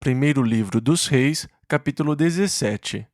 Primeiro livro dos Reis, capítulo 17.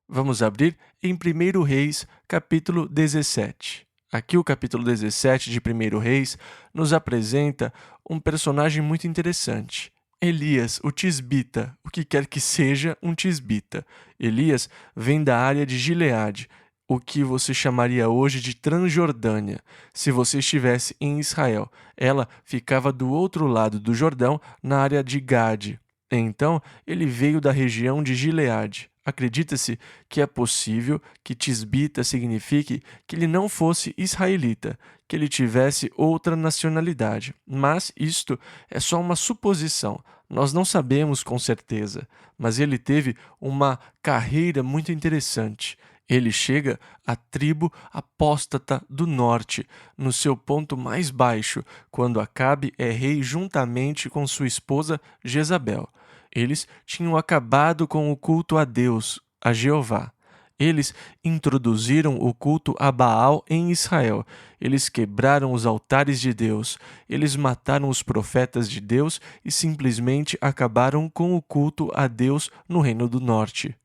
Vamos abrir em 1 Reis, capítulo 17. Aqui o capítulo 17 de 1 Reis nos apresenta um personagem muito interessante. Elias, o tisbita, o que quer que seja um tisbita. Elias vem da área de Gileade, o que você chamaria hoje de Transjordânia. Se você estivesse em Israel, ela ficava do outro lado do Jordão, na área de Gade. Então, ele veio da região de Gileade. Acredita-se que é possível que tisbita signifique que ele não fosse israelita, que ele tivesse outra nacionalidade. Mas isto é só uma suposição. Nós não sabemos com certeza. Mas ele teve uma carreira muito interessante. Ele chega à tribo apóstata do norte, no seu ponto mais baixo, quando Acabe é rei juntamente com sua esposa Jezabel. Eles tinham acabado com o culto a Deus, a Jeová. Eles introduziram o culto a Baal em Israel. Eles quebraram os altares de Deus. Eles mataram os profetas de Deus e simplesmente acabaram com o culto a Deus no Reino do Norte.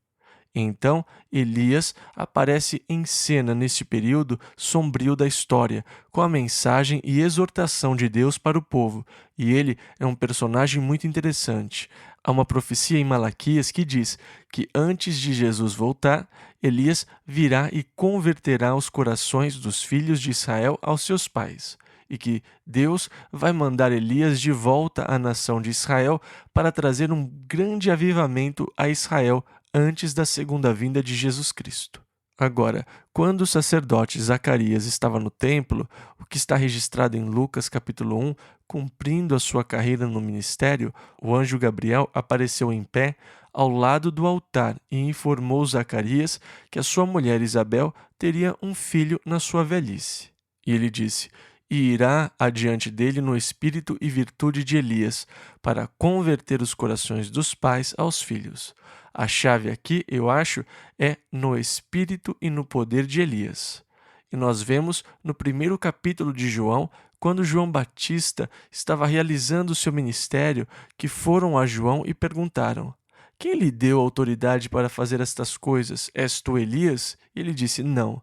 Então, Elias aparece em cena neste período sombrio da história, com a mensagem e exortação de Deus para o povo, e ele é um personagem muito interessante. Há uma profecia em Malaquias que diz que antes de Jesus voltar, Elias virá e converterá os corações dos filhos de Israel aos seus pais, e que Deus vai mandar Elias de volta à nação de Israel para trazer um grande avivamento a Israel antes da segunda vinda de Jesus Cristo. Agora, quando o sacerdote Zacarias estava no templo, o que está registrado em Lucas capítulo 1, cumprindo a sua carreira no ministério, o anjo Gabriel apareceu em pé ao lado do altar e informou Zacarias que a sua mulher Isabel teria um filho na sua velhice. E ele disse: "E irá adiante dele no espírito e virtude de Elias, para converter os corações dos pais aos filhos." A chave aqui, eu acho, é no espírito e no poder de Elias. E nós vemos no primeiro capítulo de João, quando João Batista estava realizando o seu ministério, que foram a João e perguntaram: "Quem lhe deu autoridade para fazer estas coisas? És tu Elias?" E ele disse: "Não."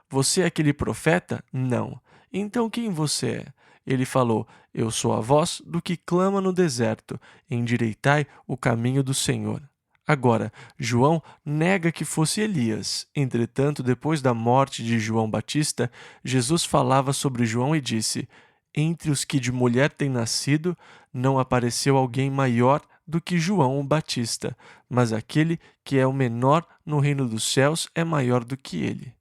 "Você é aquele profeta?" "Não." "Então quem você é?" Ele falou: "Eu sou a voz do que clama no deserto, endireitai o caminho do Senhor." Agora, João nega que fosse Elias. Entretanto, depois da morte de João Batista, Jesus falava sobre João e disse: "Entre os que de mulher têm nascido, não apareceu alguém maior do que João o Batista, mas aquele que é o menor no reino dos céus é maior do que ele."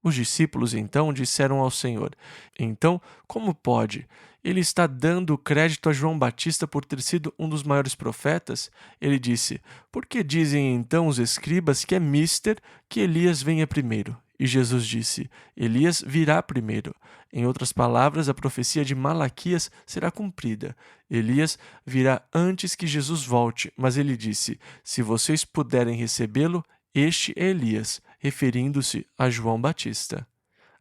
Os discípulos então disseram ao Senhor: "Então, como pode? Ele está dando crédito a João Batista por ter sido um dos maiores profetas?" Ele disse: "Por que dizem então os escribas que é mister que Elias venha primeiro?" E Jesus disse: "Elias virá primeiro." Em outras palavras, a profecia de Malaquias será cumprida. Elias virá antes que Jesus volte, mas ele disse: "Se vocês puderem recebê-lo, este é Elias", referindo-se a João Batista.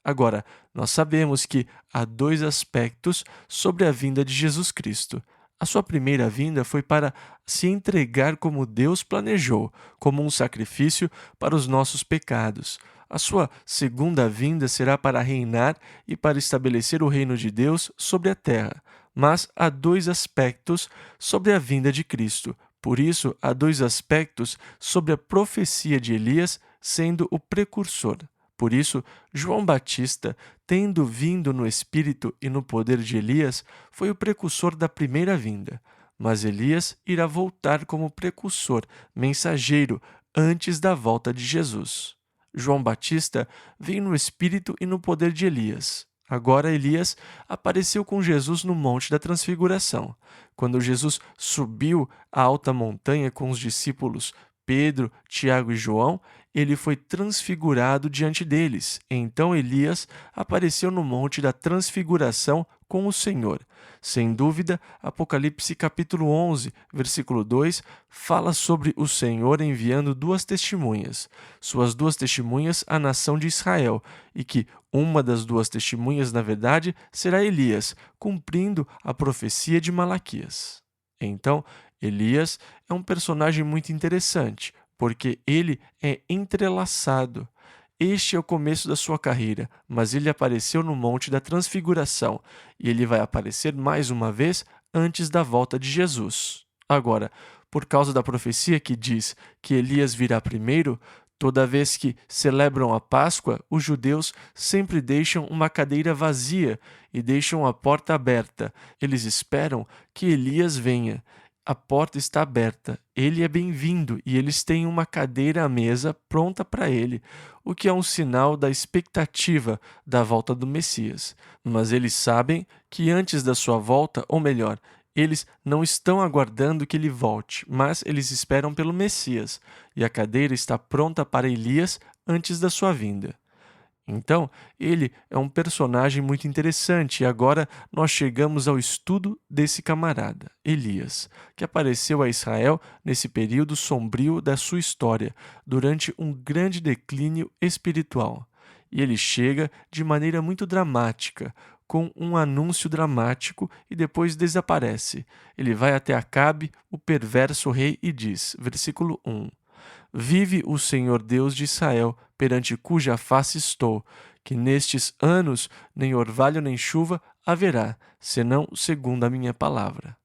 Agora, nós sabemos que há dois aspectos sobre a vinda de Jesus Cristo. A sua primeira vinda foi para se entregar como Deus planejou, como um sacrifício para os nossos pecados. A sua segunda vinda será para reinar e para estabelecer o reino de Deus sobre a terra. Mas há dois aspectos sobre a vinda de Cristo. Por isso, há dois aspectos sobre a profecia de Elias sendo o precursor. Por isso, João Batista, tendo vindo no espírito e no poder de Elias, foi o precursor da primeira vinda. Mas Elias irá voltar como precursor, mensageiro, antes da volta de Jesus. João Batista veio no espírito e no poder de Elias. Agora Elias apareceu com Jesus no Monte da Transfiguração. Quando Jesus subiu a alta montanha com os discípulos Pedro, Tiago e João, ele foi transfigurado diante deles. Então Elias apareceu no Monte da Transfiguração com o Senhor. Sem dúvida, Apocalipse capítulo 11, versículo 2, fala sobre o Senhor enviando duas testemunhas, suas duas testemunhas à nação de Israel, e que uma das duas testemunhas, na verdade, será Elias, cumprindo a profecia de Malaquias. Então, Elias é um personagem muito interessante, porque ele é entrelaçado. Este é o começo da sua carreira, mas ele apareceu no Monte da Transfiguração e ele vai aparecer mais uma vez antes da volta de Jesus. Agora, por causa da profecia que diz que Elias virá primeiro, toda vez que celebram a Páscoa, os judeus sempre deixam uma cadeira vazia e deixam a porta aberta. Eles esperam que Elias venha. A porta está aberta, ele é bem-vindo e eles têm uma cadeira à mesa pronta para ele, o que é um sinal da expectativa da volta do Messias. Mas eles sabem que antes da sua volta, ou melhor, eles não estão aguardando que ele volte, mas eles esperam pelo Messias, e a cadeira está pronta para Elias antes da sua vinda. Então, ele é um personagem muito interessante e agora nós chegamos ao estudo desse camarada, Elias, que apareceu a Israel nesse período sombrio da sua história, durante um grande declínio espiritual. E ele chega de maneira muito dramática, com um anúncio dramático e depois desaparece. Ele vai até Acabe, o perverso rei, e diz, versículo 1: Vive o Senhor Deus de Israel, perante cuja face estou, que nestes anos nem orvalho nem chuva haverá, senão segundo a minha palavra.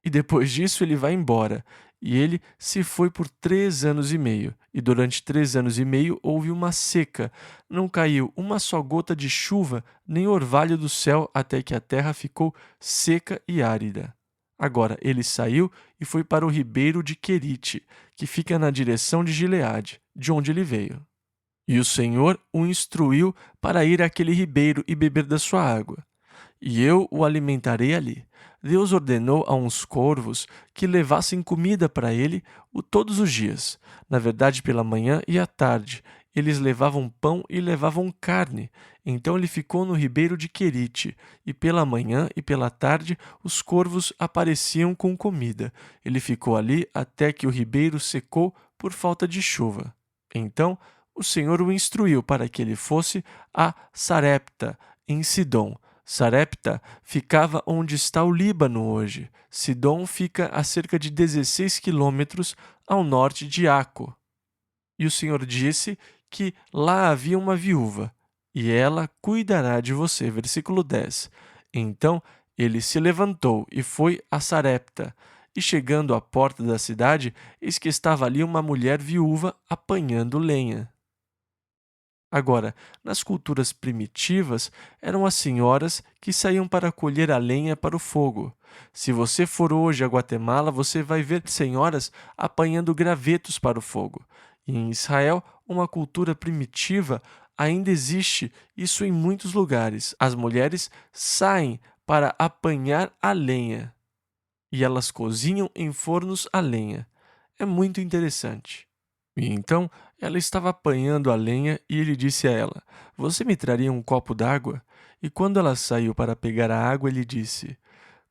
E depois disso ele vai embora, e ele se foi por 3 anos e meio, e durante 3 anos e meio houve uma seca, não caiu uma só gota de chuva, nem orvalho do céu, até que a terra ficou seca e árida. Agora ele saiu e foi para o ribeiro de Querite, que fica na direção de Gileade, de onde ele veio. E o Senhor o instruiu para ir àquele ribeiro e beber da sua água. E eu o alimentarei ali. Deus ordenou a uns corvos que levassem comida para ele todos os dias. Na verdade, pela manhã e à tarde, eles levavam pão e levavam carne. Então ele ficou no ribeiro de Querite, e pela manhã e pela tarde os corvos apareciam com comida. Ele ficou ali até que o ribeiro secou por falta de chuva. Então o Senhor o instruiu para que ele fosse a Sarepta, em Sidom. Sarepta ficava onde está o Líbano hoje. Sidom fica a cerca de 16 quilômetros ao norte de Aco. E o Senhor disse que lá havia uma viúva, e ela cuidará de você. Versículo 10. Então ele se levantou e foi a Sarepta. E chegando à porta da cidade, eis que estava ali uma mulher viúva apanhando lenha. Agora, nas culturas primitivas, eram as senhoras que saíam para colher a lenha para o fogo. Se você for hoje a Guatemala, você vai ver senhoras apanhando gravetos para o fogo. E em Israel, uma cultura primitiva, ainda existe isso em muitos lugares. As mulheres saem para apanhar a lenha e elas cozinham em fornos a lenha. É muito interessante. E então ela estava apanhando a lenha e ele disse a ela: Você me traria um copo d'água? E quando ela saiu para pegar a água, ele disse: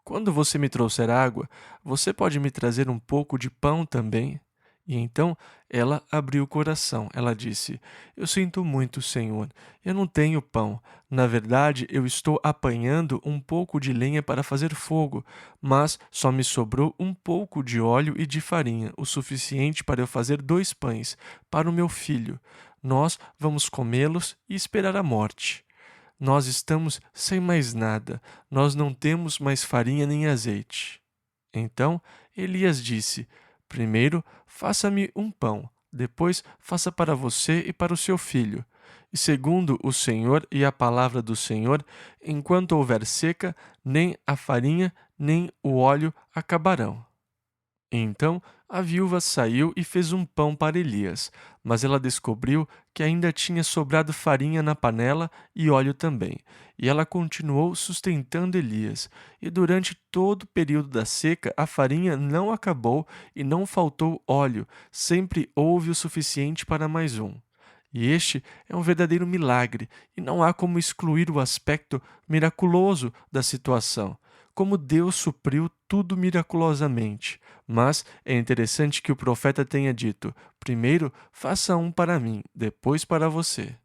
Quando você me trouxer água, você pode me trazer um pouco de pão também? E então ela abriu o coração. Ela disse: Eu sinto muito, Senhor. Eu não tenho pão. Na verdade, eu estou apanhando um pouco de lenha para fazer fogo, mas só me sobrou um pouco de óleo e de farinha, o suficiente para eu fazer 2 pães para o meu filho. Nós vamos comê-los e esperar a morte. Nós estamos sem mais nada. Nós não temos mais farinha nem azeite. Então Elias disse: Primeiro, faça-me um pão, depois faça para você e para o seu filho. E segundo o Senhor e a palavra do Senhor, enquanto houver seca, nem a farinha nem o óleo acabarão. Então a viúva saiu e fez um pão para Elias, mas ela descobriu que ainda tinha sobrado farinha na panela e óleo também. E ela continuou sustentando Elias. E durante todo o período da seca, a farinha não acabou e não faltou óleo, sempre houve o suficiente para mais um. E este é um verdadeiro milagre, e não há como excluir o aspecto miraculoso da situação. Como Deus supriu tudo miraculosamente. Mas é interessante que o profeta tenha dito: primeiro faça um para mim, depois para você.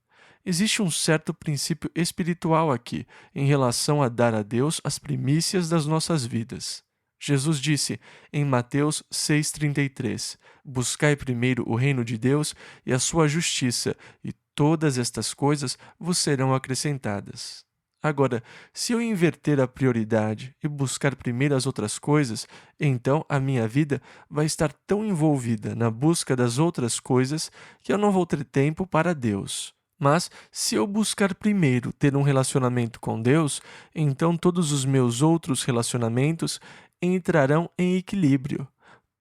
Existe um certo princípio espiritual aqui, em relação a dar a Deus as primícias das nossas vidas. Jesus disse em Mateus 6,33: Buscai primeiro o reino de Deus e a sua justiça, e todas estas coisas vos serão acrescentadas. Agora, se eu inverter a prioridade e buscar primeiro as outras coisas, então a minha vida vai estar tão envolvida na busca das outras coisas que eu não vou ter tempo para Deus. Mas, se eu buscar primeiro ter um relacionamento com Deus, então todos os meus outros relacionamentos entrarão em equilíbrio.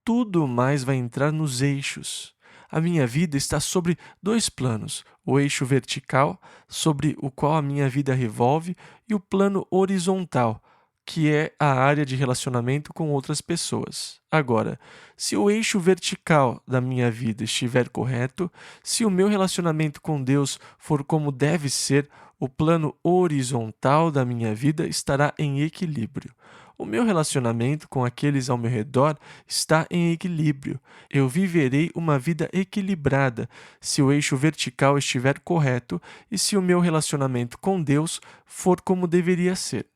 Tudo mais vai entrar nos eixos. A minha vida está sobre dois planos: o eixo vertical, sobre o qual a minha vida revolve, e o plano horizontal, que é a área de relacionamento com outras pessoas. Agora, se o eixo vertical da minha vida estiver correto, se o meu relacionamento com Deus for como deve ser, o plano horizontal da minha vida estará em equilíbrio. O meu relacionamento com aqueles ao meu redor está em equilíbrio. Eu viverei uma vida equilibrada se o eixo vertical estiver correto e se o meu relacionamento com Deus for como deveria ser.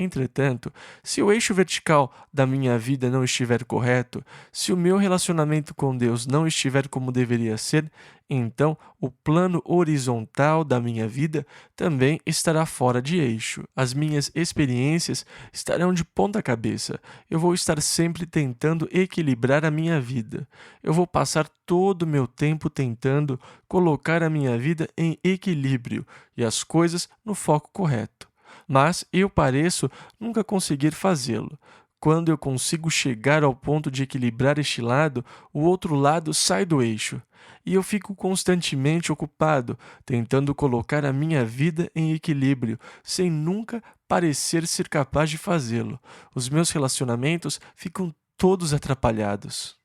Entretanto, se o eixo vertical da minha vida não estiver correto, se o meu relacionamento com Deus não estiver como deveria ser, então o plano horizontal da minha vida também estará fora de eixo. As minhas experiências estarão de ponta cabeça. Eu vou estar sempre tentando equilibrar a minha vida. Eu vou passar todo o meu tempo tentando colocar a minha vida em equilíbrio e as coisas no foco correto. Mas eu pareço nunca conseguir fazê-lo. Quando eu consigo chegar ao ponto de equilibrar este lado, o outro lado sai do eixo. E eu fico constantemente ocupado, tentando colocar a minha vida em equilíbrio, sem nunca parecer ser capaz de fazê-lo. Os meus relacionamentos ficam todos atrapalhados.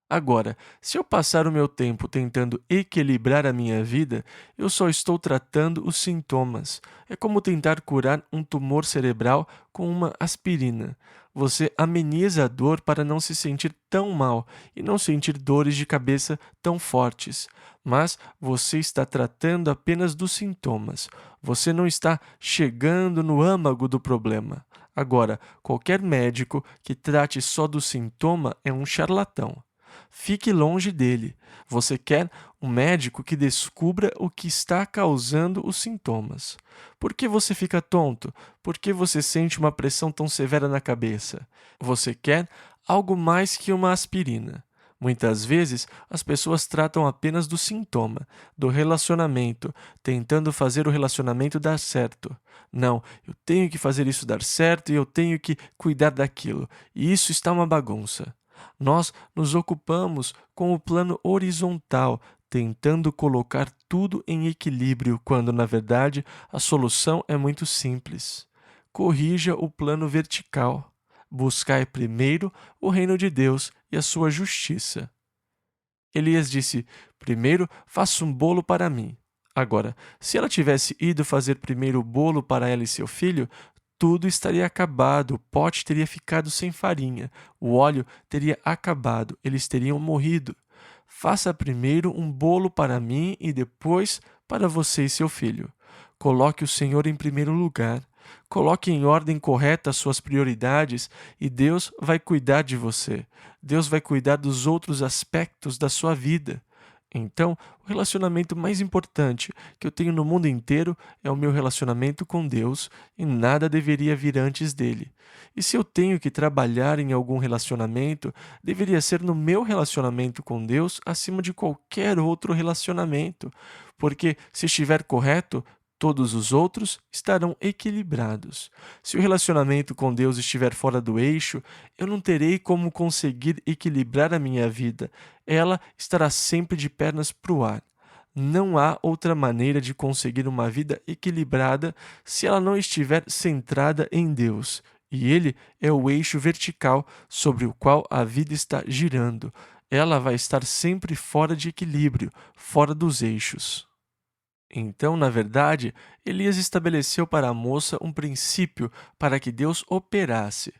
Agora, se eu passar o meu tempo tentando equilibrar a minha vida, eu só estou tratando os sintomas. É como tentar curar um tumor cerebral com uma aspirina. Você ameniza a dor para não se sentir tão mal e não sentir dores de cabeça tão fortes. Mas você está tratando apenas dos sintomas. Você não está chegando no âmago do problema. Agora, qualquer médico que trate só do sintoma é um charlatão. Fique longe dele. Você quer um médico que descubra o que está causando os sintomas. Por que você fica tonto? Por que você sente uma pressão tão severa na cabeça? Você quer algo mais que uma aspirina. Muitas vezes, as pessoas tratam apenas do sintoma, do relacionamento, tentando fazer o relacionamento dar certo. Não, eu tenho que fazer isso dar certo e eu tenho que cuidar daquilo. E isso está uma bagunça. Nós nos ocupamos com o plano horizontal, tentando colocar tudo em equilíbrio, quando, na verdade, a solução é muito simples. Corrija o plano vertical. Buscai primeiro o reino de Deus e a sua justiça. Elias disse: Primeiro faça um bolo para mim. Agora, se ela tivesse ido fazer primeiro o bolo para ela e seu filho, tudo estaria acabado, o pote teria ficado sem farinha, o óleo teria acabado, eles teriam morrido. Faça primeiro um bolo para mim e depois para você e seu filho. Coloque o Senhor em primeiro lugar. Coloque em ordem correta as suas prioridades e Deus vai cuidar de você. Deus vai cuidar dos outros aspectos da sua vida. Então, o relacionamento mais importante que eu tenho no mundo inteiro é o meu relacionamento com Deus e nada deveria vir antes dele. E se eu tenho que trabalhar em algum relacionamento, deveria ser no meu relacionamento com Deus acima de qualquer outro relacionamento, porque se estiver correto, todos os outros estarão equilibrados. Se o relacionamento com Deus estiver fora do eixo, eu não terei como conseguir equilibrar a minha vida. Ela estará sempre de pernas para o ar. Não há outra maneira de conseguir uma vida equilibrada se ela não estiver centrada em Deus. E Ele é o eixo vertical sobre o qual a vida está girando. Ela vai estar sempre fora de equilíbrio, fora dos eixos. Então, na verdade, Elias estabeleceu para a moça um princípio para que Deus operasse.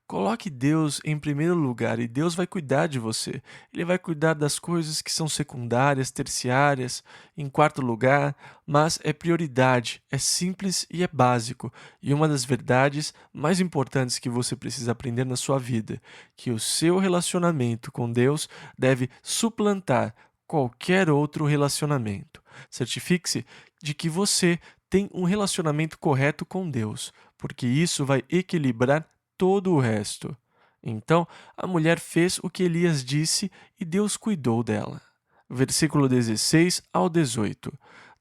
Coloque Deus em primeiro lugar e Deus vai cuidar de você. Ele vai cuidar das coisas que são secundárias, terciárias, em quarto lugar, mas é prioridade, é simples e é básico. E uma das verdades mais importantes que você precisa aprender na sua vida, que o seu relacionamento com Deus deve suplantar qualquer outro relacionamento. Certifique-se de que você tem um relacionamento correto com Deus, porque isso vai equilibrar todo o resto. Então a mulher fez o que Elias disse e Deus cuidou dela. Versículo 16 ao 18.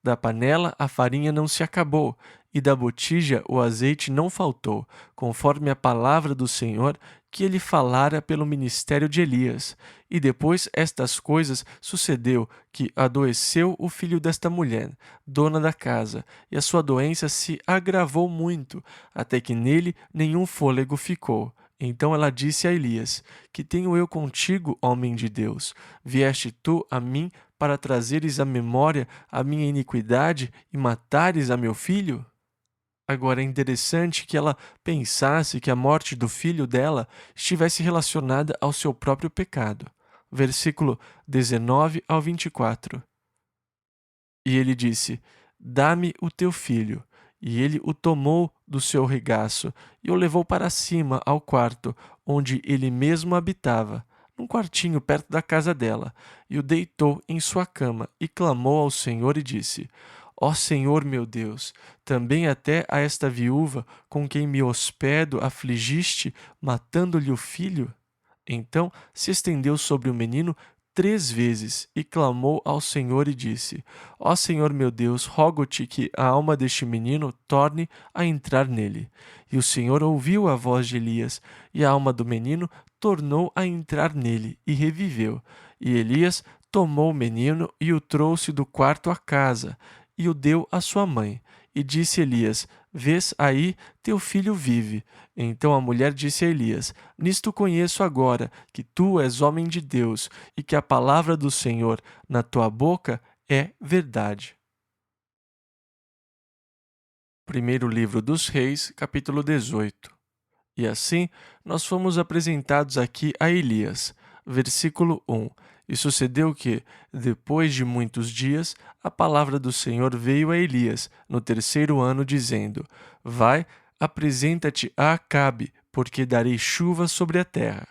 Da panela a farinha não se acabou, e da botija o azeite não faltou, conforme a palavra do Senhor que ele falara pelo ministério de Elias. E depois estas coisas sucedeu que adoeceu o filho desta mulher, dona da casa, e a sua doença se agravou muito, até que nele nenhum fôlego ficou. Então ela disse a Elias: Que tenho eu contigo, homem de Deus? Vieste tu a mim para trazeres à memória a minha iniquidade e matares a meu filho? Agora é interessante que ela pensasse que a morte do filho dela estivesse relacionada ao seu próprio pecado. Versículo 19 ao 24. E ele disse: Dá-me o teu filho. E ele o tomou do seu regaço e o levou para cima ao quarto, onde ele mesmo habitava, num quartinho perto da casa dela, e o deitou em sua cama e clamou ao Senhor e disse: Ó Senhor meu Deus, também até a esta viúva com quem me hospedo afligiste, matando-lhe o filho? Então se estendeu sobre o menino 3 vezes e clamou ao Senhor e disse: Ó Senhor meu Deus, rogo-te que a alma deste menino torne a entrar nele. E o Senhor ouviu a voz de Elias, e a alma do menino tornou a entrar nele e reviveu. E Elias tomou o menino e o trouxe do quarto à casa e o deu à sua mãe. E disse Elias: Vês aí, teu filho vive. Então a mulher disse a Elias: Nisto conheço agora que tu és homem de Deus e que a palavra do Senhor na tua boca é verdade. Primeiro livro dos Reis, capítulo 18. E assim nós fomos apresentados aqui a Elias. Versículo 1. E sucedeu que, depois de muitos dias, a palavra do Senhor veio a Elias no 3º ano, dizendo: Vai, apresenta-te a Acabe, porque darei chuva sobre a terra.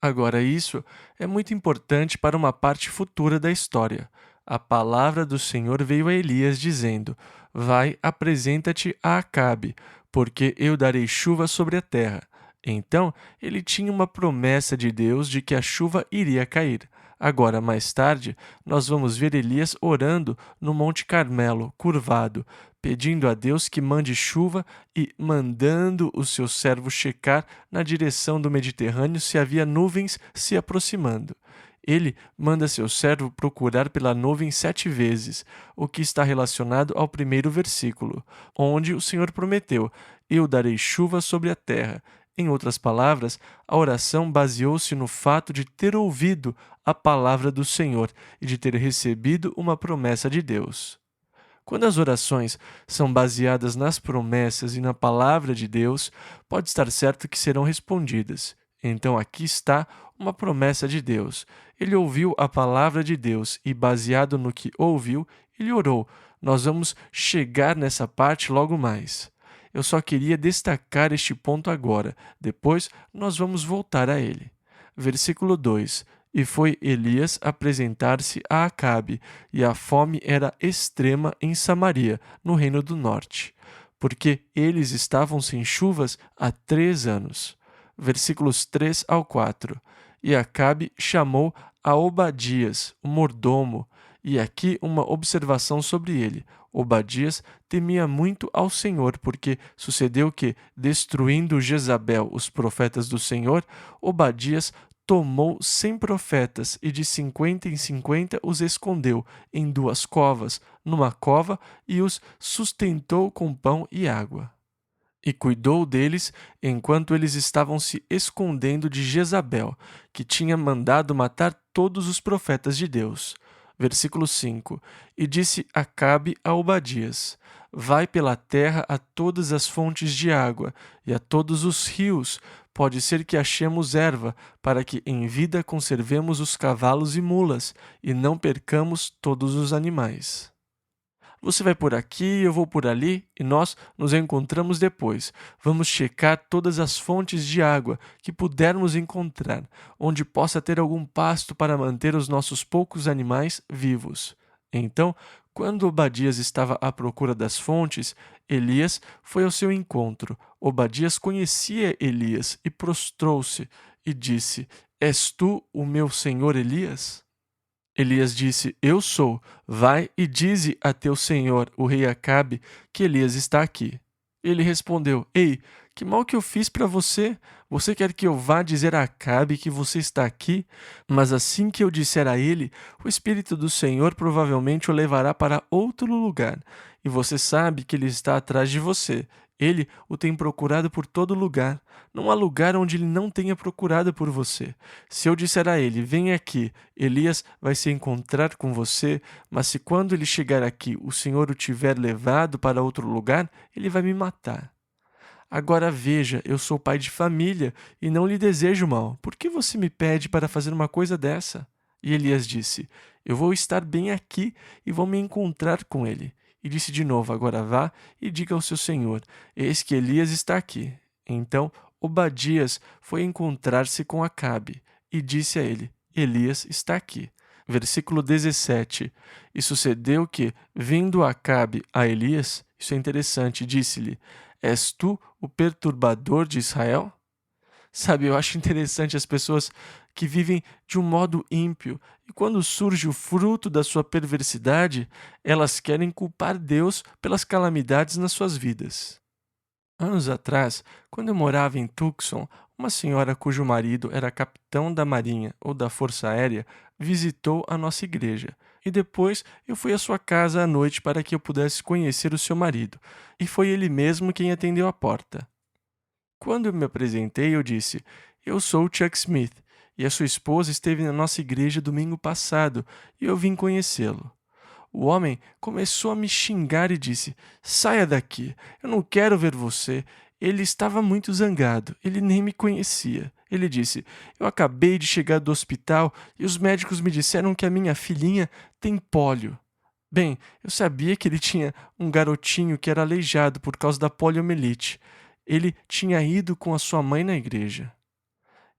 Agora, isso é muito importante para uma parte futura da história. A palavra do Senhor veio a Elias, dizendo: Vai, apresenta-te a Acabe, porque eu darei chuva sobre a terra. Então, ele tinha uma promessa de Deus de que a chuva iria cair. Agora, mais tarde, nós vamos ver Elias orando no Monte Carmelo, curvado, pedindo a Deus que mande chuva e mandando o seu servo checar na direção do Mediterrâneo se havia nuvens se aproximando. Ele manda seu servo procurar pela nuvem 7 vezes, o que está relacionado ao primeiro versículo, onde o Senhor prometeu: Eu darei chuva sobre a terra. Em outras palavras, a oração baseou-se no fato de ter ouvido a palavra do Senhor e de ter recebido uma promessa de Deus. Quando as orações são baseadas nas promessas e na palavra de Deus, pode estar certo que serão respondidas. Então aqui está uma promessa de Deus. Ele ouviu a palavra de Deus e, baseado no que ouviu, ele orou. Nós vamos chegar nessa parte logo mais. Eu só queria destacar este ponto agora, depois nós vamos voltar a ele. Versículo 2. E foi Elias apresentar-se a Acabe, e a fome era extrema em Samaria, no reino do norte, porque eles estavam sem chuvas há 3 anos. Versículos 3 ao 4. E Acabe chamou a Obadias, o mordomo, e aqui uma observação sobre ele. Obadias temia muito ao Senhor, porque sucedeu que, destruindo Jezabel os profetas do Senhor, Obadias tomou 100 profetas e de 50 em 50 os escondeu em 2 covas, numa cova, e os sustentou com pão e água. E cuidou deles enquanto eles estavam se escondendo de Jezabel, que tinha mandado matar todos os profetas de Deus. Versículo 5. E disse Acabe a Obadias: Vai pela terra a todas as fontes de água e a todos os rios, pode ser que achemos erva, para que em vida conservemos os cavalos e mulas, e não percamos todos os animais. Você vai por aqui, eu vou por ali, e nós nos encontramos depois. Vamos checar todas as fontes de água que pudermos encontrar, onde possa ter algum pasto para manter os nossos poucos animais vivos. Então, quando Obadias estava à procura das fontes, Elias foi ao seu encontro. Obadias conhecia Elias e prostrou-se e disse: És tu o meu senhor Elias? Elias disse: Eu sou. Vai e dize a teu senhor, o rei Acabe, que Elias está aqui. Ele respondeu: Ei, que mal que eu fiz para você? Você quer que eu vá dizer a Acabe que você está aqui? Mas assim que eu disser a ele, o Espírito do Senhor provavelmente o levará para outro lugar. E você sabe que ele está atrás de você. Ele o tem procurado por todo lugar. Não há lugar onde ele não tenha procurado por você. Se eu disser a ele: Vem aqui, Elias vai se encontrar com você, mas se quando ele chegar aqui o Senhor o tiver levado para outro lugar, ele vai me matar. Agora veja, eu sou pai de família e não lhe desejo mal. Por que você me pede para fazer uma coisa dessa? E Elias disse: Eu vou estar bem aqui e vou me encontrar com ele. E disse de novo: Agora vá e diga ao seu senhor: Eis que Elias está aqui. Então Obadias foi encontrar-se com Acabe e disse a ele: Elias está aqui. Versículo 17. E sucedeu que, vindo Acabe a Elias, isso é interessante, disse-lhe: És tu o perturbador de Israel? Sabe, eu acho interessante as pessoas que vivem de um modo ímpio e quando surge o fruto da sua perversidade, elas querem culpar Deus pelas calamidades nas suas vidas. Anos atrás, quando eu morava em Tucson, uma senhora cujo marido era capitão da Marinha ou da Força Aérea visitou a nossa igreja. E depois eu fui à sua casa à noite para que eu pudesse conhecer o seu marido. E foi ele mesmo quem atendeu a porta. Quando eu me apresentei, eu disse: Eu sou o Chuck Smith, e a sua esposa esteve na nossa igreja domingo passado, e eu vim conhecê-lo. O homem começou a me xingar e disse: Saia daqui, eu não quero ver você. Ele estava muito zangado, ele nem me conhecia. Ele disse: Eu acabei de chegar do hospital e os médicos me disseram que a minha filhinha tem pólio. Bem, eu sabia que ele tinha um garotinho que era aleijado por causa da poliomielite. Ele tinha ido com a sua mãe na igreja.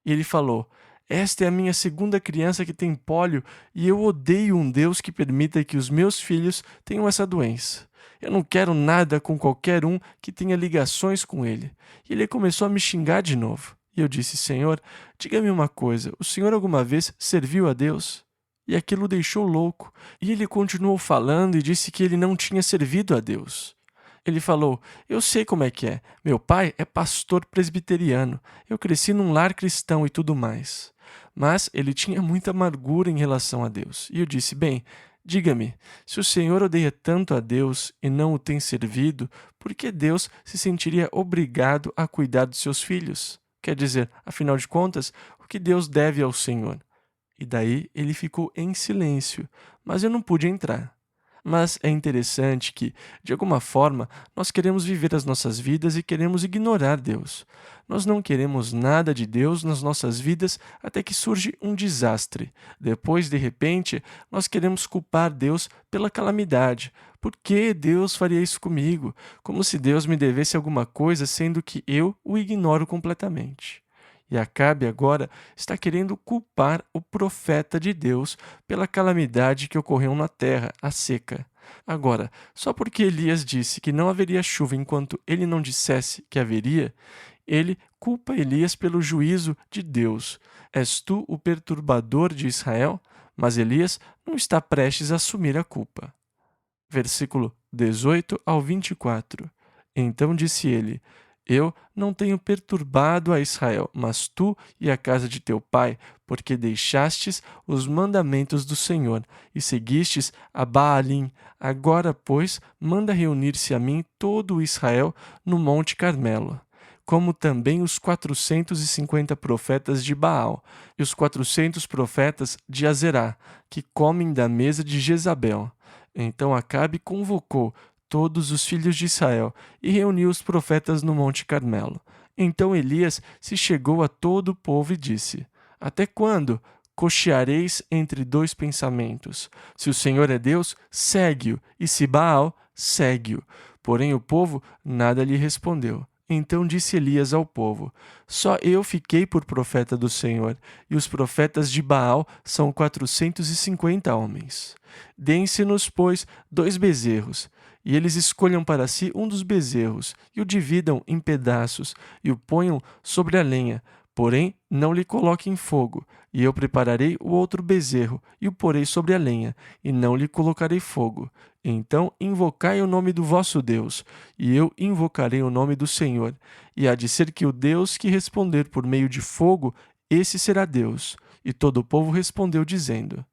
E ele falou: Esta é a minha segunda criança que tem pólio e eu odeio um Deus que permita que os meus filhos tenham essa doença. Eu não quero nada com qualquer um que tenha ligações com ele. E ele começou a me xingar de novo. E eu disse: Senhor, diga-me uma coisa, o senhor alguma vez serviu a Deus? E aquilo o deixou louco. E ele continuou falando e disse que ele não tinha servido a Deus. Ele falou: Eu sei como é que é. Meu pai é pastor presbiteriano. Eu cresci num lar cristão e tudo mais. Mas ele tinha muita amargura em relação a Deus. E eu disse: Bem, diga-me, se o Senhor odeia tanto a Deus e não o tem servido, por que Deus se sentiria obrigado a cuidar dos seus filhos? Quer dizer, afinal de contas, o que Deus deve ao Senhor? E daí ele ficou em silêncio, mas eu não pude entrar. Mas é interessante que, de alguma forma, nós queremos viver as nossas vidas e queremos ignorar Deus. Nós não queremos nada de Deus nas nossas vidas até que surge um desastre. Depois, de repente, nós queremos culpar Deus pela calamidade. Por que Deus faria isso comigo? Como se Deus me devesse alguma coisa, sendo que eu o ignoro completamente. E Acabe agora está querendo culpar o profeta de Deus pela calamidade que ocorreu na terra, a seca. Agora, só porque Elias disse que não haveria chuva enquanto ele não dissesse que haveria, ele culpa Elias pelo juízo de Deus. És tu o perturbador de Israel? Mas Elias não está prestes a assumir a culpa. Versículo 18 ao 24. Então disse ele: Eu não tenho perturbado a Israel, mas tu e a casa de teu pai, porque deixastes os mandamentos do Senhor e seguistes a Baalim. Agora, pois, manda reunir-se a mim todo o Israel no Monte Carmelo, como também os 450 profetas de Baal e os 400 profetas de Azerá, que comem da mesa de Jezabel. Então Acabe convocou todos os filhos de Israel e reuniu os profetas no Monte Carmelo. Então Elias se chegou a todo o povo e disse: Até quando cocheareis entre dois pensamentos? Se o Senhor é Deus, segue-o, e se Baal, segue-o. Porém o povo nada lhe respondeu. Então disse Elias ao povo: Só eu fiquei por profeta do Senhor, e os profetas de Baal são 450 homens. Deem-se-nos, pois, 2 bezerros, e eles escolham para si um dos bezerros, e o dividam em pedaços, e o ponham sobre a lenha, porém não lhe coloquem fogo. E eu prepararei o outro bezerro, e o porei sobre a lenha, e não lhe colocarei fogo. Então invocai o nome do vosso Deus, e eu invocarei o nome do Senhor. E há de ser que o Deus que responder por meio de fogo, esse será Deus. E todo o povo respondeu, dizendo: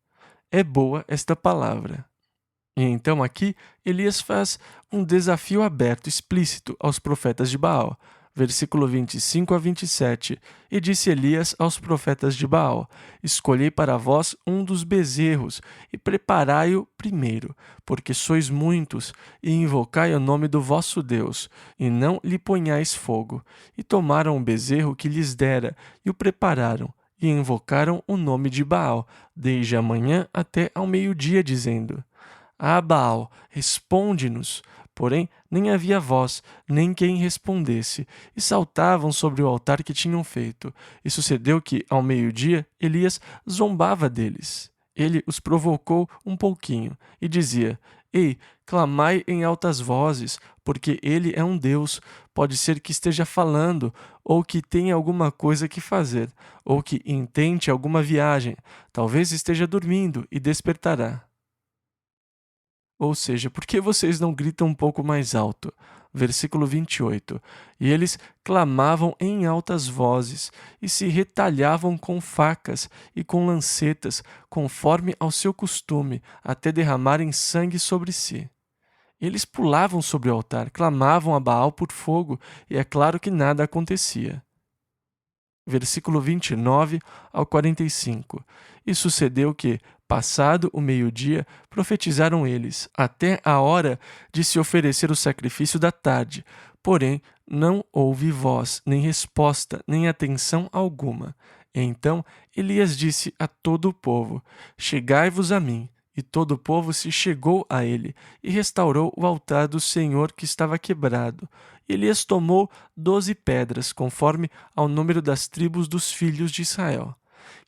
É boa esta palavra. E então aqui Elias faz um desafio aberto, explícito aos profetas de Baal. Versículo 25 a 27. E disse Elias aos profetas de Baal: Escolhei para vós um dos bezerros, e preparai-o primeiro, porque sois muitos, e invocai o nome do vosso Deus, e não lhe ponhais fogo. E tomaram o bezerro que lhes dera, e o prepararam, e invocaram o nome de Baal, desde a manhã até ao meio-dia, dizendo: Ah, Baal, responde-nos. Porém, nem havia voz, nem quem respondesse, e saltavam sobre o altar que tinham feito. E sucedeu que, ao meio-dia, Elias zombava deles. Ele os provocou um pouquinho, e dizia: Ei, clamai em altas vozes, porque ele é um Deus. Pode ser que esteja falando, ou que tenha alguma coisa que fazer, ou que intente alguma viagem. Talvez esteja dormindo e despertará. Ou seja, por que vocês não gritam um pouco mais alto? Versículo 28. E eles clamavam em altas vozes, e se retalhavam com facas e com lancetas, conforme ao seu costume, até derramarem sangue sobre si. Eles pulavam sobre o altar, clamavam a Baal por fogo, e é claro que nada acontecia. Versículo 29 ao 45. E sucedeu que, passado o meio-dia, profetizaram eles, até a hora de se oferecer o sacrifício da tarde. Porém, não houve voz, nem resposta, nem atenção alguma. Então Elias disse a todo o povo: Chegai-vos a mim. E todo o povo se chegou a ele, e restaurou o altar do Senhor que estava quebrado. E Elias tomou 12 pedras, conforme ao número das tribos dos filhos de Israel.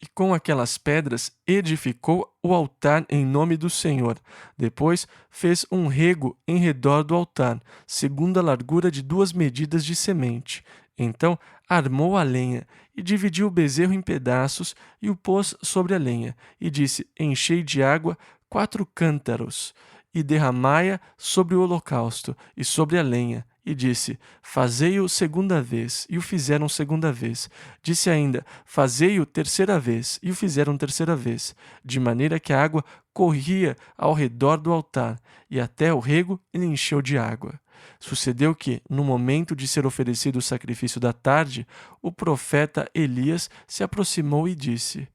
E com aquelas pedras edificou o altar em nome do Senhor. Depois fez um rego em redor do altar, segundo a largura de 2 medidas de semente. Então armou a lenha e dividiu o bezerro em pedaços e o pôs sobre a lenha. E disse: Enchei de água 4 cântaros e derramai-a sobre o holocausto e sobre a lenha. E disse: Fazei-o segunda vez. E o fizeram segunda vez. Disse ainda: Fazei-o terceira vez. E o fizeram terceira vez. De maneira que a água corria ao redor do altar, e até o rego ele encheu de água. Sucedeu que, no momento de ser oferecido o sacrifício da tarde, o profeta Elias se aproximou e disse: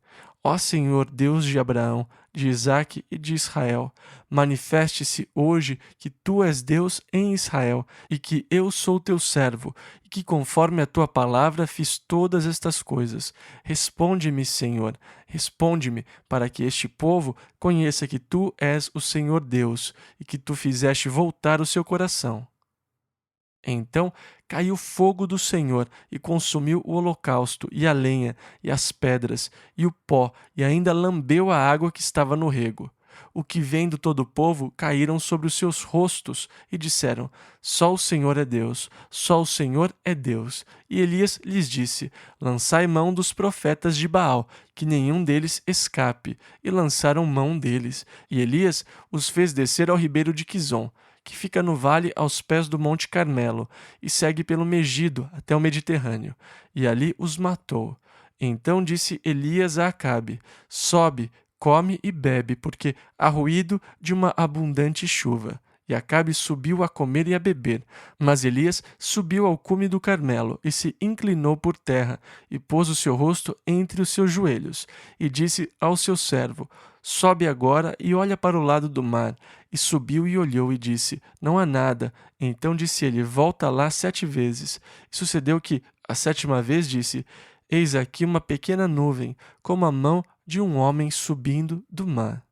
Ó Senhor, Deus de Abraão, de Isaque e de Israel, manifeste-se hoje que tu és Deus em Israel e que eu sou teu servo e que conforme a tua palavra fiz todas estas coisas. Responde-me, Senhor, responde-me, para que este povo conheça que tu és o Senhor Deus e que tu fizeste voltar o seu coração. Então caiu fogo do Senhor e consumiu o holocausto, e a lenha, e as pedras, e o pó, e ainda lambeu a água que estava no rego. O que vendo todo o povo caíram sobre os seus rostos e disseram: Só o Senhor é Deus, só o Senhor é Deus. E Elias lhes disse: Lançai mão dos profetas de Baal, que nenhum deles escape. E lançaram mão deles. E Elias os fez descer ao ribeiro de Quizon, que fica no vale aos pés do Monte Carmelo, e segue pelo Megido até o Mediterrâneo, e ali os matou. Então disse Elias a Acabe: Sobe, come e bebe, porque há ruído de uma abundante chuva. E Acabe subiu a comer e a beber. Mas Elias subiu ao cume do Carmelo e se inclinou por terra e pôs o seu rosto entre os seus joelhos. E disse ao seu servo: Sobe agora e olha para o lado do mar. E subiu e olhou e disse: Não há nada. Então disse ele: Volta lá 7 vezes. E sucedeu que, A sétima vez disse: Eis aqui uma pequena nuvem, como a mão de um homem subindo do mar.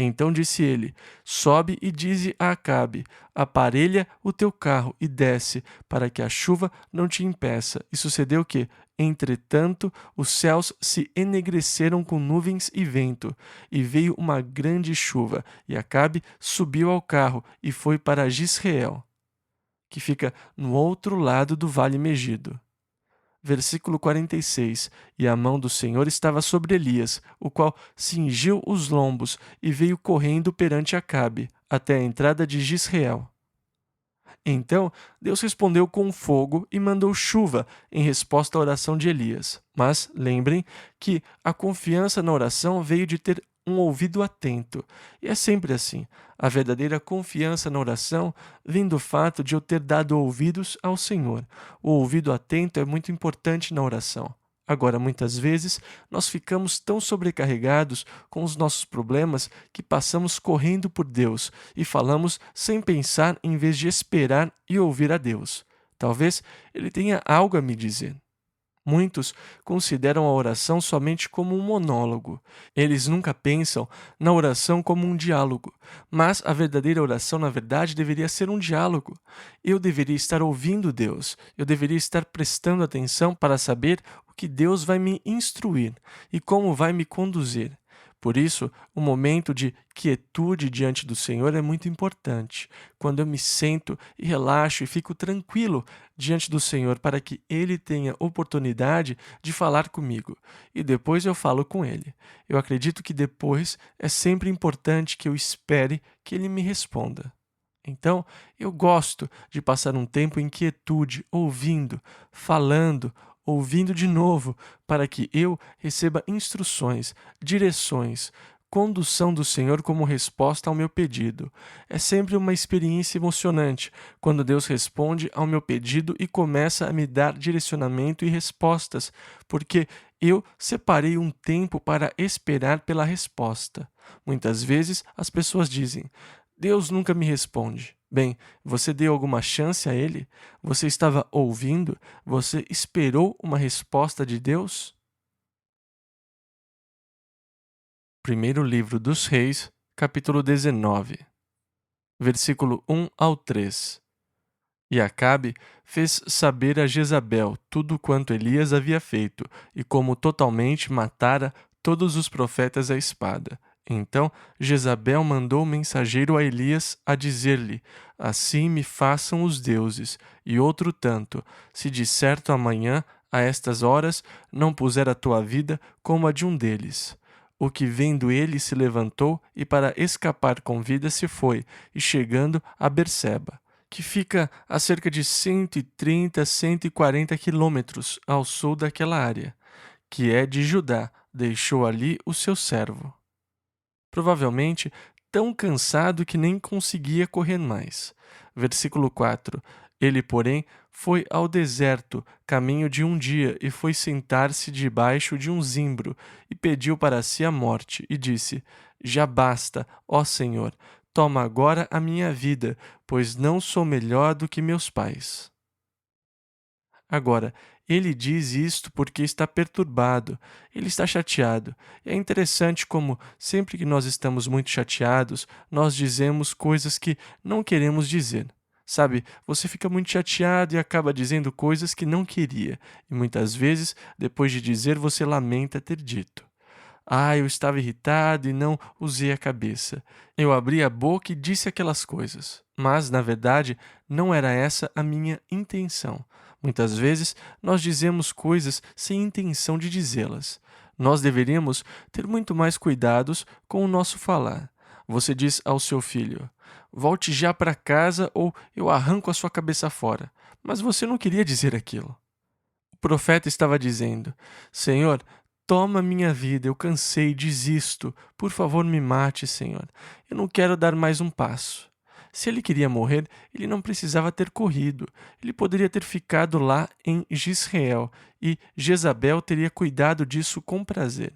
Então disse ele: Sobe e dize a Acabe: Aparelha o teu carro e desce, para que a chuva não te impeça. E sucedeu que, entretanto, os céus se enegreceram com nuvens e vento, e veio uma grande chuva. E Acabe subiu ao carro e foi para Jizreel, que fica no outro lado do vale Megido. Versículo 46. E a mão do Senhor estava sobre Elias, o qual cingiu os lombos e veio correndo perante Acabe, até a entrada de Jizreel. Então Deus respondeu com fogo e mandou chuva em resposta à oração de Elias. Mas lembrem que a confiança na oração veio de ter um ouvido atento. E é sempre assim. A verdadeira confiança na oração vem do fato de eu ter dado ouvidos ao Senhor. O ouvido atento é muito importante na oração. Agora, muitas vezes, nós ficamos tão sobrecarregados com os nossos problemas que passamos correndo por Deus e falamos sem pensar em vez de esperar e ouvir a Deus. Talvez Ele tenha algo a me dizer. Muitos consideram a oração somente como um monólogo. Eles nunca pensam na oração como um diálogo. Mas a verdadeira oração, na verdade, deveria ser um diálogo. Eu deveria estar ouvindo Deus. Eu deveria estar prestando atenção para saber o que Deus vai me instruir e como vai me conduzir. Por isso, o momento de quietude diante do Senhor é muito importante. Quando eu me sento e relaxo e fico tranquilo diante do Senhor para que Ele tenha oportunidade de falar comigo. E depois eu falo com Ele. Eu acredito que depois é sempre importante que eu espere que Ele me responda. Então, eu gosto de passar um tempo em quietude, ouvindo, falando, ouvindo de novo, para que eu receba instruções, direções, condução do Senhor como resposta ao meu pedido. É sempre uma experiência emocionante quando Deus responde ao meu pedido e começa a me dar direcionamento e respostas, porque eu separei um tempo para esperar pela resposta. Muitas vezes as pessoas dizem: Deus nunca me responde. Bem, você deu alguma chance a Ele? Você estava ouvindo? Você esperou uma resposta de Deus? Primeiro livro dos Reis, capítulo 19, versículo 1 ao 3. E Acabe fez saber a Jezabel tudo quanto Elias havia feito, e como totalmente matara todos os profetas à espada. Então Jezabel mandou o mensageiro a Elias a dizer-lhe: Assim me façam os deuses, e outro tanto, se de certo amanhã, a estas horas, não puser a tua vida como a de um deles. O que vendo ele se levantou e para escapar com vida se foi, e chegando a Berseba, que fica a cerca de 130 a 140 quilômetros ao sul daquela área, que é de Judá, deixou ali o seu servo. Provavelmente tão cansado que nem conseguia correr mais. Versículo 4. Ele, porém, foi ao deserto, caminho de um dia, e foi sentar-se debaixo de um zimbro, e pediu para si a morte, e disse: Já basta, ó Senhor, toma agora a minha vida, pois não sou melhor do que meus pais. Agora, ele diz isto porque está perturbado, ele está chateado. É interessante como, sempre que nós estamos muito chateados, nós dizemos coisas que não queremos dizer. Sabe, você fica muito chateado e acaba dizendo coisas que não queria, e muitas vezes, depois de dizer, você lamenta ter dito. Eu estava irritado e não usei a cabeça. Eu abri a boca e disse aquelas coisas. Mas, na verdade, não era essa a minha intenção. Muitas vezes, nós dizemos coisas sem intenção de dizê-las. Nós deveríamos ter muito mais cuidados com o nosso falar. Você diz ao seu filho: Volte já para casa ou eu arranco a sua cabeça fora. Mas você não queria dizer aquilo. O profeta estava dizendo: Senhor, toma minha vida, eu cansei, desisto. Por favor, me mate, Senhor. Eu não quero dar mais um passo. Se ele queria morrer, ele não precisava ter corrido. Ele poderia ter ficado lá em Jizreel e Jezabel teria cuidado disso com prazer.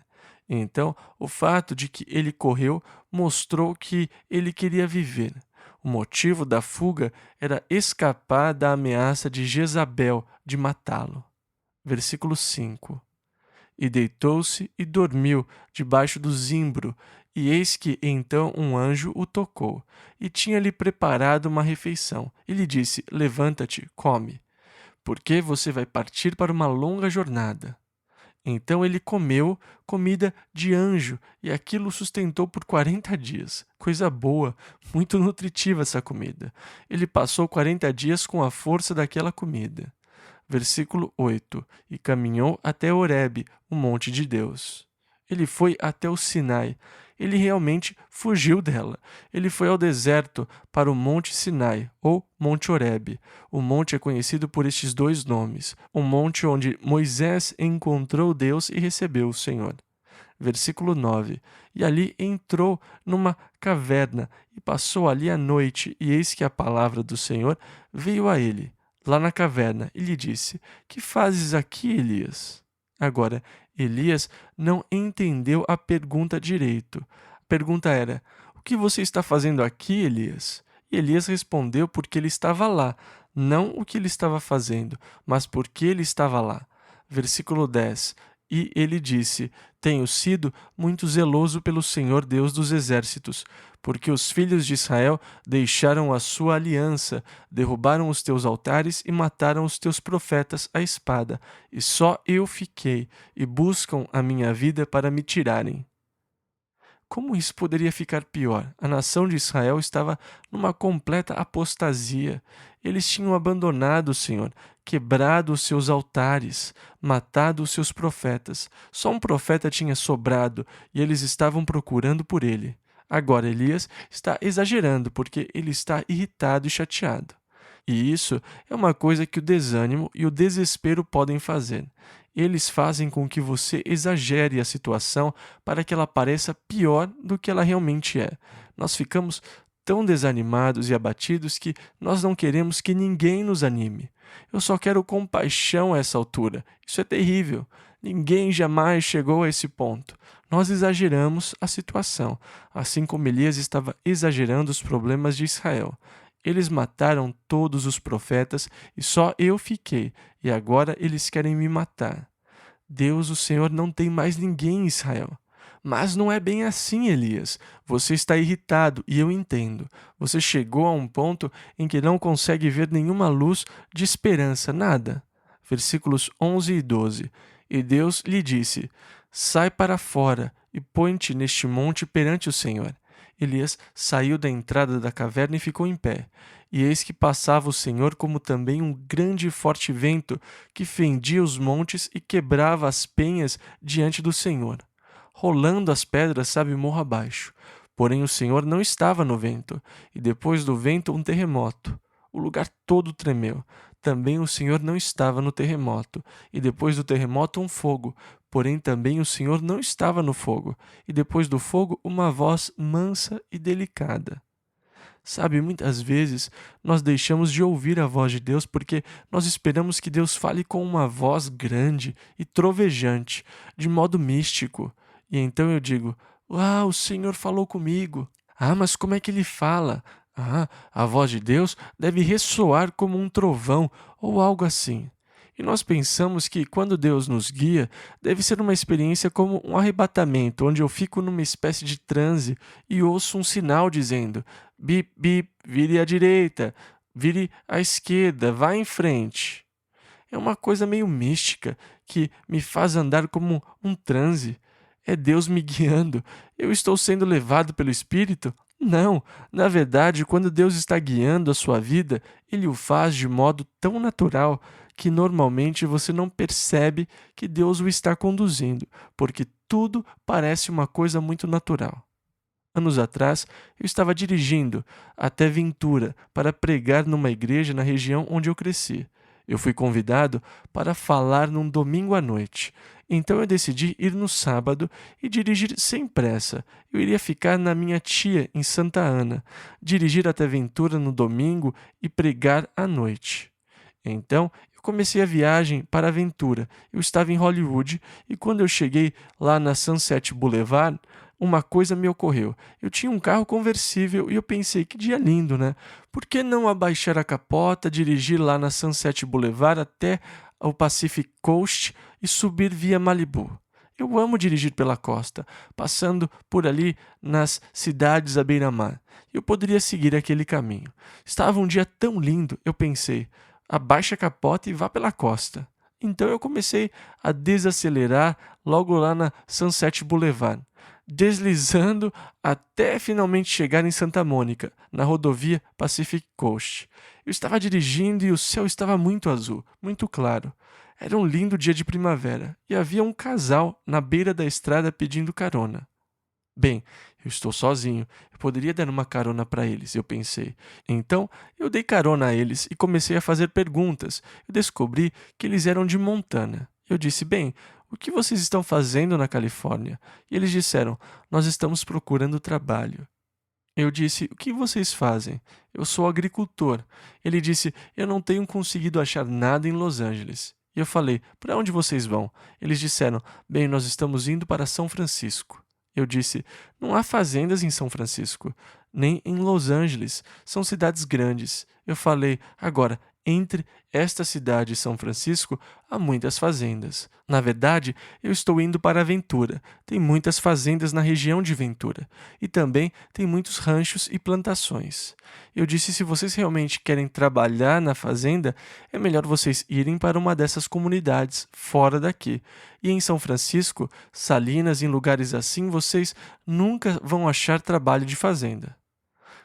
Então, o fato de que ele correu mostrou que ele queria viver. O motivo da fuga era escapar da ameaça de Jezabel de matá-lo. Versículo 5. E deitou-se e dormiu debaixo do zimbro, e eis que então um anjo o tocou, e tinha-lhe preparado uma refeição, e lhe disse: Levanta-te, come, porque você vai partir para uma longa jornada. Então ele comeu comida de anjo, e aquilo o sustentou por 40 dias. Coisa boa, muito nutritiva essa comida. Ele passou 40 dias com a força daquela comida. Versículo 8. E caminhou até Horebe, o monte de Deus. Ele foi até o Sinai. Ele realmente fugiu dela. Ele foi ao deserto, para o Monte Sinai, ou Monte Horebe. O monte é conhecido por estes dois nomes. O monte onde Moisés encontrou Deus e recebeu o Senhor. Versículo 9. E ali entrou numa caverna e passou ali a noite, e eis que a palavra do Senhor veio a ele, lá na caverna, e lhe disse: Que fazes aqui, Elias? Agora, Elias não entendeu a pergunta direito. A pergunta era: O que você está fazendo aqui, Elias? E Elias respondeu porque ele estava lá, não o que ele estava fazendo, mas porque ele estava lá. Versículo 10. E ele disse: Tenho sido muito zeloso pelo Senhor Deus dos exércitos, porque os filhos de Israel deixaram a sua aliança, derrubaram os teus altares e mataram os teus profetas à espada, e só eu fiquei, e buscam a minha vida para me tirarem. Como isso poderia ficar pior? A nação de Israel estava numa completa apostasia. Eles tinham abandonado o Senhor, quebrado os seus altares, matado os seus profetas. Só um profeta tinha sobrado e eles estavam procurando por ele. Agora Elias está exagerando porque ele está irritado e chateado. E isso é uma coisa que o desânimo e o desespero podem fazer. Eles fazem com que você exagere a situação para que ela pareça pior do que ela realmente é. Nós ficamos tão desanimados e abatidos que nós não queremos que ninguém nos anime. Eu só quero compaixão a essa altura. Isso é terrível. Ninguém jamais chegou a esse ponto. Nós exageramos a situação, assim como Elias estava exagerando os problemas de Israel. Eles mataram todos os profetas e só eu fiquei, e agora eles querem me matar. Deus, o Senhor, não tem mais ninguém em Israel. Mas não é bem assim, Elias. Você está irritado e eu entendo. Você chegou a um ponto em que não consegue ver nenhuma luz de esperança, nada. Versículos 11 e 12. E Deus lhe disse: Sai para fora e põe-te neste monte perante o Senhor. Elias saiu da entrada da caverna e ficou em pé. E eis que passava o Senhor como também um grande e forte vento que fendia os montes e quebrava as penhas diante do Senhor. Rolando as pedras, sabe, morro abaixo. Porém o Senhor não estava no vento, e depois do vento um terremoto. O lugar todo tremeu. Também o Senhor não estava no terremoto, e depois do terremoto um fogo. Porém também o Senhor não estava no fogo, e depois do fogo uma voz mansa e delicada. Sabe, muitas vezes nós deixamos de ouvir a voz de Deus porque nós esperamos que Deus fale com uma voz grande e trovejante, de modo místico. E então eu digo: o Senhor falou comigo. Mas como é que ele fala? A voz de Deus deve ressoar como um trovão ou algo assim. E nós pensamos que quando Deus nos guia, deve ser uma experiência como um arrebatamento, onde eu fico numa espécie de transe e ouço um sinal dizendo: bip, bip, vire à direita, vire à esquerda, vá em frente. É uma coisa meio mística que me faz andar como um transe. É Deus me guiando. Eu estou sendo levado pelo Espírito? Não, na verdade, quando Deus está guiando a sua vida, Ele o faz de modo tão natural que normalmente você não percebe que Deus o está conduzindo, porque tudo parece uma coisa muito natural. Anos atrás, eu estava dirigindo até Ventura para pregar numa igreja na região onde eu cresci. Eu fui convidado para falar num domingo à noite. Então eu decidi ir no sábado e dirigir sem pressa. Eu iria ficar na minha tia, em Santa Ana, dirigir até Ventura no domingo e pregar à noite. Então eu comecei a viagem para Ventura. Eu estava em Hollywood e quando eu cheguei lá na Sunset Boulevard, uma coisa me ocorreu. Eu tinha um carro conversível e eu pensei, que dia lindo, né? Por que não abaixar a capota, dirigir lá na Sunset Boulevard até o Pacific Coast e subir via Malibu? Eu amo dirigir pela costa, passando por ali nas cidades à beira-mar. Eu poderia seguir aquele caminho. Estava um dia tão lindo, eu pensei, abaixe a capota e vá pela costa. Então eu comecei a desacelerar logo lá na Sunset Boulevard, deslizando até finalmente chegar em Santa Mônica, na rodovia Pacific Coast. Eu estava dirigindo e o céu estava muito azul, muito claro. Era um lindo dia de primavera e havia um casal na beira da estrada pedindo carona. Bem, eu estou sozinho, eu poderia dar uma carona para eles, eu pensei. Então, eu dei carona a eles e comecei a fazer perguntas. Eu descobri que eles eram de Montana. Eu disse, bem, o que vocês estão fazendo na Califórnia? E eles disseram, nós estamos procurando trabalho. Eu disse, o que vocês fazem? Eu sou agricultor. Ele disse, eu não tenho conseguido achar nada em Los Angeles. E eu falei, para onde vocês vão? Eles disseram, bem, nós estamos indo para São Francisco. Eu disse, não há fazendas em São Francisco, nem em Los Angeles, são cidades grandes. Eu falei, agora, entre esta cidade e São Francisco, há muitas fazendas. Na verdade, eu estou indo para Ventura. Tem muitas fazendas na região de Ventura. E também tem muitos ranchos e plantações. Eu disse, se vocês realmente querem trabalhar na fazenda, é melhor vocês irem para uma dessas comunidades, fora daqui. E em São Francisco, Salinas, em lugares assim, vocês nunca vão achar trabalho de fazenda.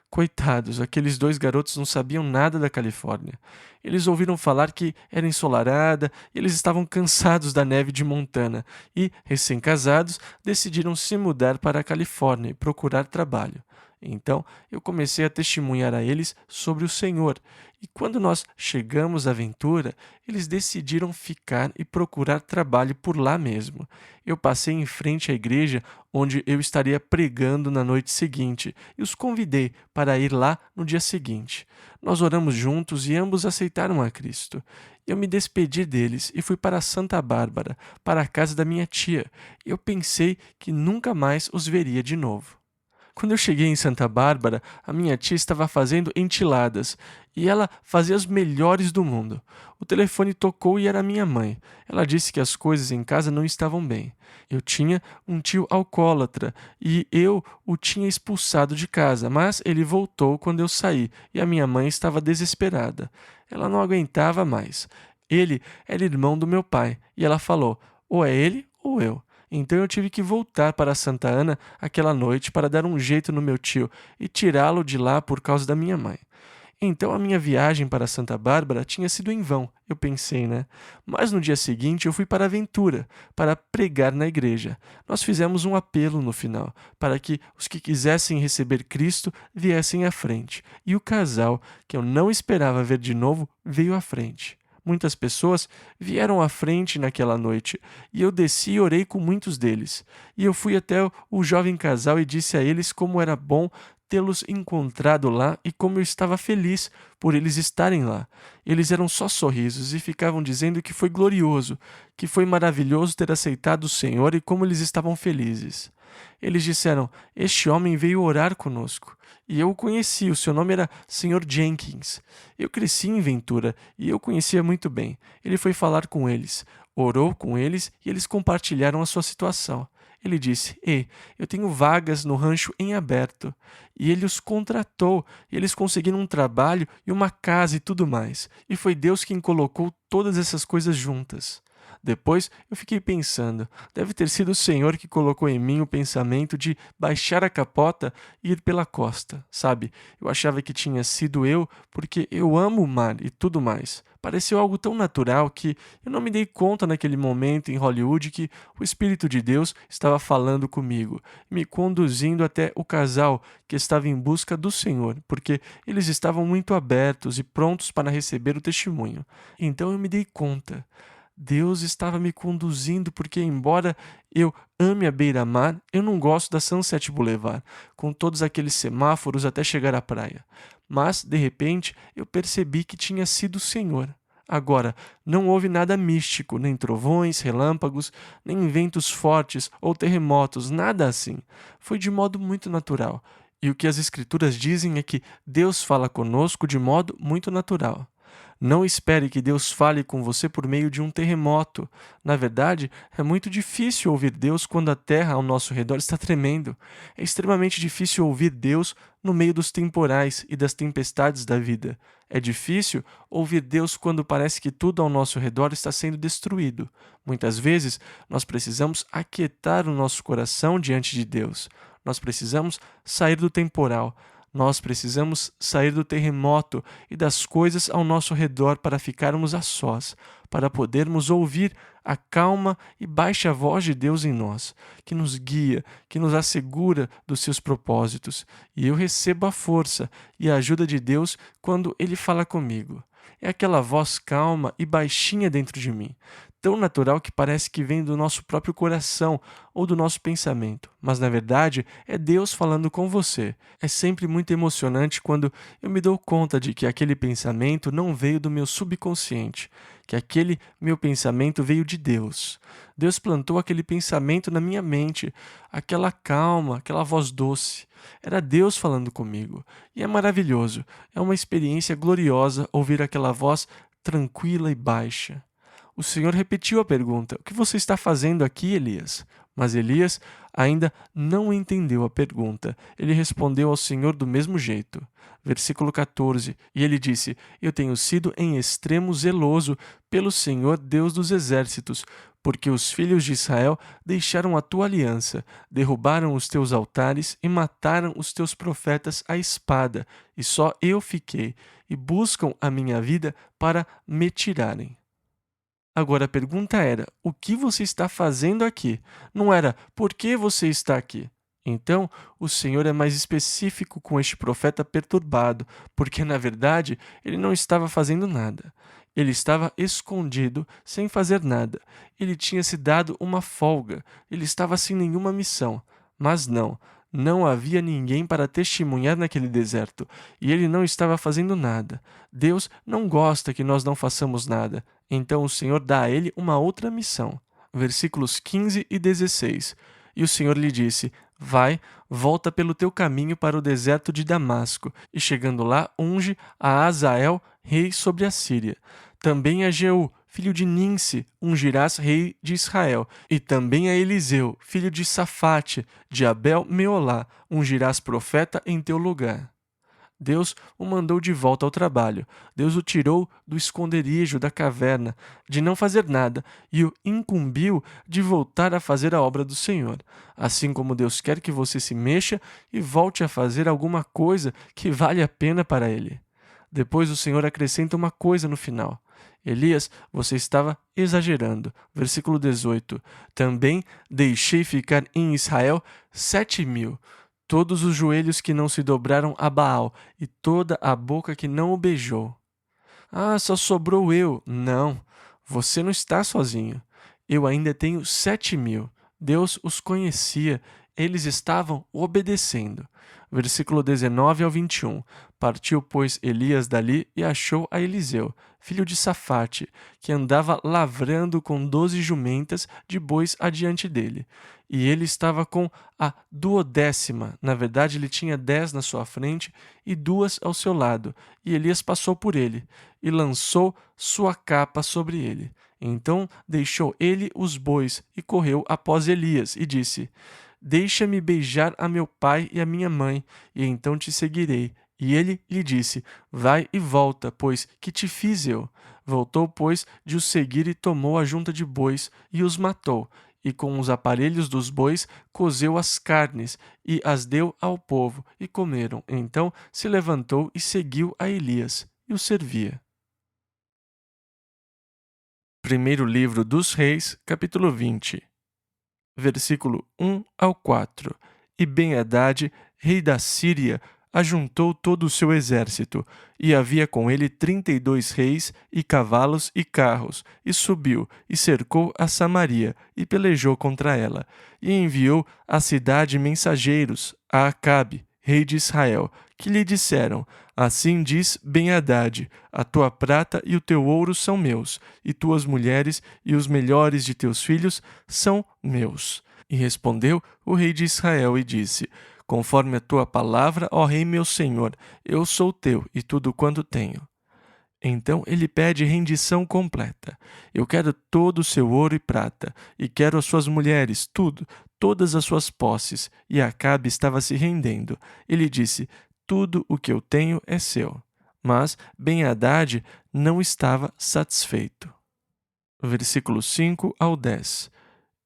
Coitados, aqueles dois garotos não sabiam nada da Califórnia. Eles ouviram falar que era ensolarada e eles estavam cansados da neve de Montana e, recém-casados, decidiram se mudar para a Califórnia e procurar trabalho. Então, eu comecei a testemunhar a eles sobre o Senhor. E quando nós chegamos à Ventura, eles decidiram ficar e procurar trabalho por lá mesmo. Eu passei em frente à igreja onde eu estaria pregando na noite seguinte e os convidei para ir lá no dia seguinte. Nós oramos juntos e ambos aceitaram a Cristo. Eu me despedi deles e fui para Santa Bárbara, para a casa da minha tia. Eu pensei que nunca mais os veria de novo. Quando eu cheguei em Santa Bárbara, a minha tia estava fazendo enchiladas e ela fazia as melhores do mundo. O telefone tocou e era minha mãe. Ela disse que as coisas em casa não estavam bem. Eu tinha um tio alcoólatra e eu o tinha expulsado de casa, mas ele voltou quando eu saí e a minha mãe estava desesperada. Ela não aguentava mais. Ele era irmão do meu pai e ela falou: ou é ele ou eu. Então eu tive que voltar para Santa Ana aquela noite para dar um jeito no meu tio e tirá-lo de lá por causa da minha mãe. Então a minha viagem para Santa Bárbara tinha sido em vão, eu pensei, né? Mas no dia seguinte eu fui para Ventura para pregar na igreja. Nós fizemos um apelo no final para que os que quisessem receber Cristo viessem à frente. E o casal, que eu não esperava ver de novo, veio à frente. Muitas pessoas vieram à frente naquela noite, e eu desci e orei com muitos deles. E eu fui até o jovem casal e disse a eles como era bom tê-los encontrado lá e como eu estava feliz por eles estarem lá. Eles eram só sorrisos e ficavam dizendo que foi glorioso, que foi maravilhoso ter aceitado o Senhor e como eles estavam felizes. Eles disseram: este homem veio orar conosco. E eu o conheci, o seu nome era Sr. Jenkins. Eu cresci em Ventura e eu conhecia muito bem. Ele foi falar com eles, orou com eles e eles compartilharam a sua situação. Ele disse: ei, eu tenho vagas no rancho em aberto. E ele os contratou, e eles conseguiram um trabalho e uma casa e tudo mais. E foi Deus quem colocou todas essas coisas juntas. Depois eu fiquei pensando, deve ter sido o Senhor que colocou em mim o pensamento de baixar a capota e ir pela costa, sabe? Eu achava que tinha sido eu porque eu amo o mar e tudo mais. Pareceu algo tão natural que eu não me dei conta naquele momento em Hollywood que o Espírito de Deus estava falando comigo, me conduzindo até o casal que estava em busca do Senhor, porque eles estavam muito abertos e prontos para receber o testemunho. Então eu me dei conta. Deus estava me conduzindo porque, embora eu ame a beira-mar, eu não gosto da Sunset Boulevard, com todos aqueles semáforos até chegar à praia. Mas, de repente, eu percebi que tinha sido o Senhor. Agora, não houve nada místico, nem trovões, relâmpagos, nem ventos fortes ou terremotos, nada assim. Foi de modo muito natural. E o que as Escrituras dizem é que Deus fala conosco de modo muito natural. Não espere que Deus fale com você por meio de um terremoto. Na verdade, é muito difícil ouvir Deus quando a terra ao nosso redor está tremendo. É extremamente difícil ouvir Deus no meio dos temporais e das tempestades da vida. É difícil ouvir Deus quando parece que tudo ao nosso redor está sendo destruído. Muitas vezes, nós precisamos aquietar o nosso coração diante de Deus. Nós precisamos sair do temporal. Nós precisamos sair do terremoto e das coisas ao nosso redor para ficarmos a sós, para podermos ouvir a calma e baixa voz de Deus em nós, que nos guia, que nos assegura dos seus propósitos. E eu recebo a força e a ajuda de Deus quando Ele fala comigo. É aquela voz calma e baixinha dentro de mim, tão natural que parece que vem do nosso próprio coração ou do nosso pensamento, mas na verdade é Deus falando com você. É sempre muito emocionante quando eu me dou conta de que aquele pensamento não veio do meu subconsciente, que aquele meu pensamento veio de Deus. Deus plantou aquele pensamento na minha mente, aquela calma, aquela voz doce. Era Deus falando comigo. E é maravilhoso, é uma experiência gloriosa ouvir aquela voz tranquila e baixa. O Senhor repetiu a pergunta: "O que você está fazendo aqui, Elias?" Mas Elias ainda não entendeu a pergunta. Ele respondeu ao Senhor do mesmo jeito. Versículo 14. E ele disse: "Eu tenho sido em extremo zeloso pelo Senhor Deus dos exércitos, porque os filhos de Israel deixaram a tua aliança, derrubaram os teus altares e mataram os teus profetas à espada, e só eu fiquei, e buscam a minha vida para me tirarem." Agora a pergunta era: o que você está fazendo aqui? Não era: por que você está aqui? Então, o Senhor é mais específico com este profeta perturbado, porque na verdade ele não estava fazendo nada. Ele estava escondido, sem fazer nada. Ele tinha se dado uma folga, ele estava sem nenhuma missão. Mas não havia ninguém para testemunhar naquele deserto, e ele não estava fazendo nada. Deus não gosta que nós não façamos nada. Então o Senhor dá a ele uma outra missão. Versículos 15 e 16. E o Senhor lhe disse: "Vai, volta pelo teu caminho para o deserto de Damasco, e chegando lá, unge a Azael, rei sobre a Síria. Também a Jeú, filho de Ninsi, ungirás rei de Israel. E também a Eliseu, filho de Safate, de Abel-Meolá, ungirás profeta em teu lugar." Deus o mandou de volta ao trabalho. Deus o tirou do esconderijo da caverna, de não fazer nada, e o incumbiu de voltar a fazer a obra do Senhor. Assim como Deus quer que você se mexa e volte a fazer alguma coisa que vale a pena para Ele. Depois o Senhor acrescenta uma coisa no final: "Elias, você estava exagerando." Versículo 18. "Também deixei ficar em Israel 7.000. Todos os joelhos que não se dobraram a Baal, e toda a boca que não o beijou." "Ah, só sobrou eu." Não, você não está sozinho. Eu ainda tenho 7.000. Deus os conhecia, eles estavam obedecendo. Versículo 19 ao 21. Partiu, pois, Elias dali e achou a Eliseu, filho de Safate, que andava lavrando com 12 jumentas de bois adiante dele. E ele estava com a 12ª. Na verdade, ele tinha 10 na sua frente e 2 ao seu lado. E Elias passou por ele e lançou sua capa sobre ele. Então deixou ele os bois e correu após Elias e disse: "Deixa-me beijar a meu pai e a minha mãe, e então te seguirei." E ele lhe disse: "Vai e volta, pois que te fiz eu?" Voltou, pois, de os seguir e tomou a junta de bois e os matou. E com os aparelhos dos bois cozeu as carnes e as deu ao povo, e comeram. Então se levantou e seguiu a Elias, e o servia. Primeiro livro dos Reis, capítulo 20. Versículo 1 ao 4. E Ben-Hadad, rei da Síria, ajuntou todo o seu exército, e havia com ele 32 reis, e cavalos e carros, e subiu, e cercou a Samaria, e pelejou contra ela, e enviou à cidade mensageiros, a Acabe, rei de Israel, que lhe disseram: Assim diz Ben-Hadad: a tua prata e o teu ouro são meus, e tuas mulheres e os melhores de teus filhos são meus. E respondeu o rei de Israel e disse: conforme a tua palavra, ó rei meu senhor, eu sou teu e tudo quanto tenho. Então ele pede rendição completa. Eu quero todo o seu ouro e prata, e quero as suas mulheres, tudo, todas as suas posses. E Acabe estava se rendendo. Ele disse: tudo o que eu tenho é seu. Mas Ben-Hadad não estava satisfeito. Versículos 5 ao 10.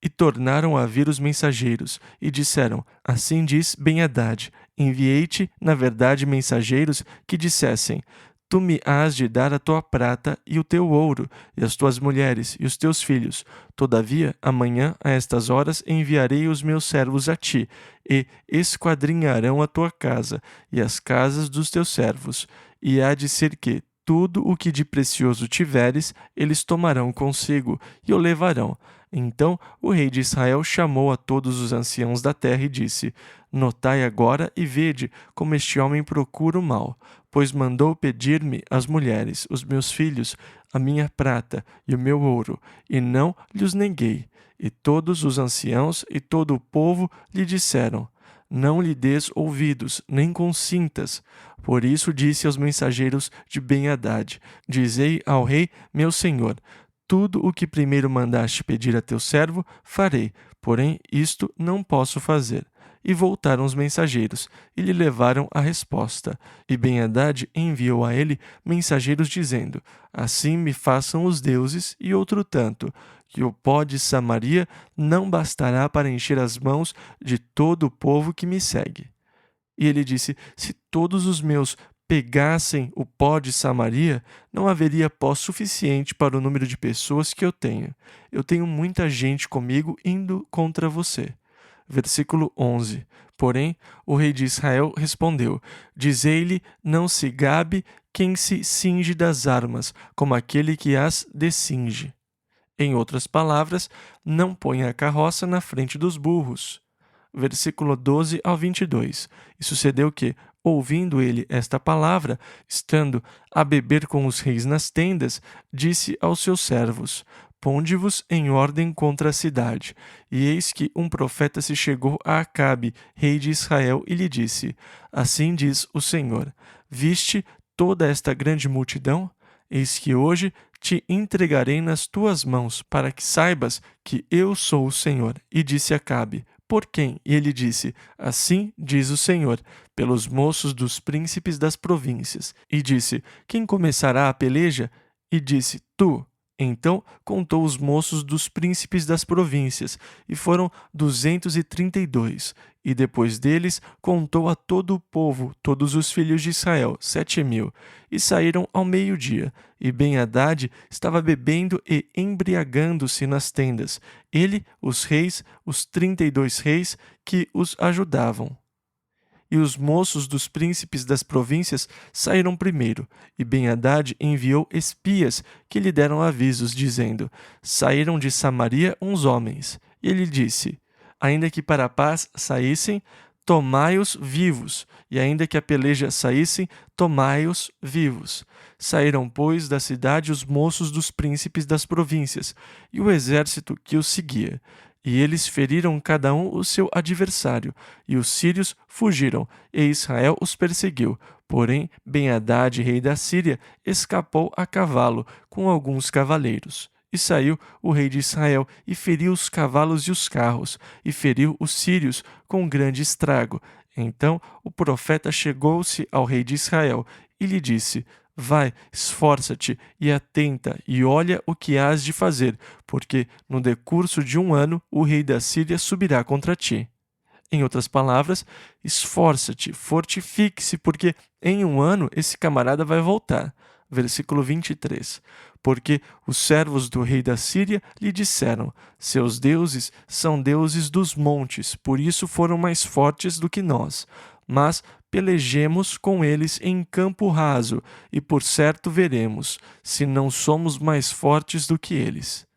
E tornaram a vir os mensageiros, e disseram: assim diz Ben-Hadad: enviei-te, na verdade, mensageiros que dissessem: tu me hás de dar a tua prata e o teu ouro, e as tuas mulheres e os teus filhos. Todavia, amanhã, a estas horas, enviarei os meus servos a ti, e esquadrinharão a tua casa, e as casas dos teus servos. E há de ser que, tudo o que de precioso tiveres, eles tomarão consigo, e o levarão. Então o rei de Israel chamou a todos os anciãos da terra e disse: notai agora e vede como este homem procura o mal, pois mandou pedir-me as mulheres, os meus filhos, a minha prata e o meu ouro, e não lhes neguei. E todos os anciãos e todo o povo lhe disseram: não lhe des ouvidos, nem consintas. Por isso disse aos mensageiros de Ben-Hadad: dizei ao rei, meu senhor: tudo o que primeiro mandaste pedir a teu servo, farei, porém isto não posso fazer. E voltaram os mensageiros, e lhe levaram a resposta. E Ben-Hadad enviou a ele mensageiros dizendo: assim me façam os deuses, e outro tanto, que o pó de Samaria não bastará para encher as mãos de todo o povo que me segue. E ele disse: se todos os meus pegassem o pó de Samaria, não haveria pó suficiente para o número de pessoas que eu tenho. Eu tenho muita gente comigo indo contra você. Versículo 11. Porém, o rei de Israel respondeu: dizei-lhe, não se gabe quem se cinge das armas, como aquele que as descinge. Em outras palavras, não ponha a carroça na frente dos burros. Versículo 12 ao 22. E sucedeu que, ouvindo ele esta palavra, estando a beber com os reis nas tendas, disse aos seus servos: ponde-vos em ordem contra a cidade. E eis que um profeta se chegou a Acabe, rei de Israel, e lhe disse: assim diz o Senhor: viste toda esta grande multidão? Eis que hoje te entregarei nas tuas mãos, para que saibas que eu sou o Senhor. E disse Acabe: por quem? E ele disse: assim diz o Senhor, pelos moços dos príncipes das províncias. E disse: quem começará a peleja? E disse: tu. Então contou os moços dos príncipes das províncias, e foram 232. E depois deles contou a todo o povo, todos os filhos de Israel, 7.000. E saíram ao meio-dia. E Ben-Hadad estava bebendo e embriagando-se nas tendas, ele, os reis, os 32 reis que os ajudavam. E os moços dos príncipes das províncias saíram primeiro, e Ben-Hadad enviou espias que lhe deram avisos, dizendo: saíram de Samaria uns homens. E ele disse: ainda que para a paz saíssem, tomai-os vivos, e ainda que a peleja saíssem, tomai-os vivos. Saíram, pois, da cidade os moços dos príncipes das províncias, e o exército que os seguia. E eles feriram cada um o seu adversário, e os sírios fugiram, e Israel os perseguiu. Porém, Ben-Hadad, rei da Síria, escapou a cavalo, com alguns cavaleiros. E saiu o rei de Israel, e feriu os cavalos e os carros, e feriu os sírios com grande estrago. Então o profeta chegou-se ao rei de Israel, e lhe disse: vai, esforça-te e atenta, e olha o que hás de fazer, porque no decurso de 1 ano o rei da Síria subirá contra ti. Em outras palavras, esforça-te, fortifique-se, porque em 1 ano esse camarada vai voltar. Versículo 23. Porque os servos do rei da Síria lhe disseram: seus deuses são deuses dos montes, por isso foram mais fortes do que nós. Mas pelejemos com eles em campo raso, e por certo veremos se não somos mais fortes do que eles.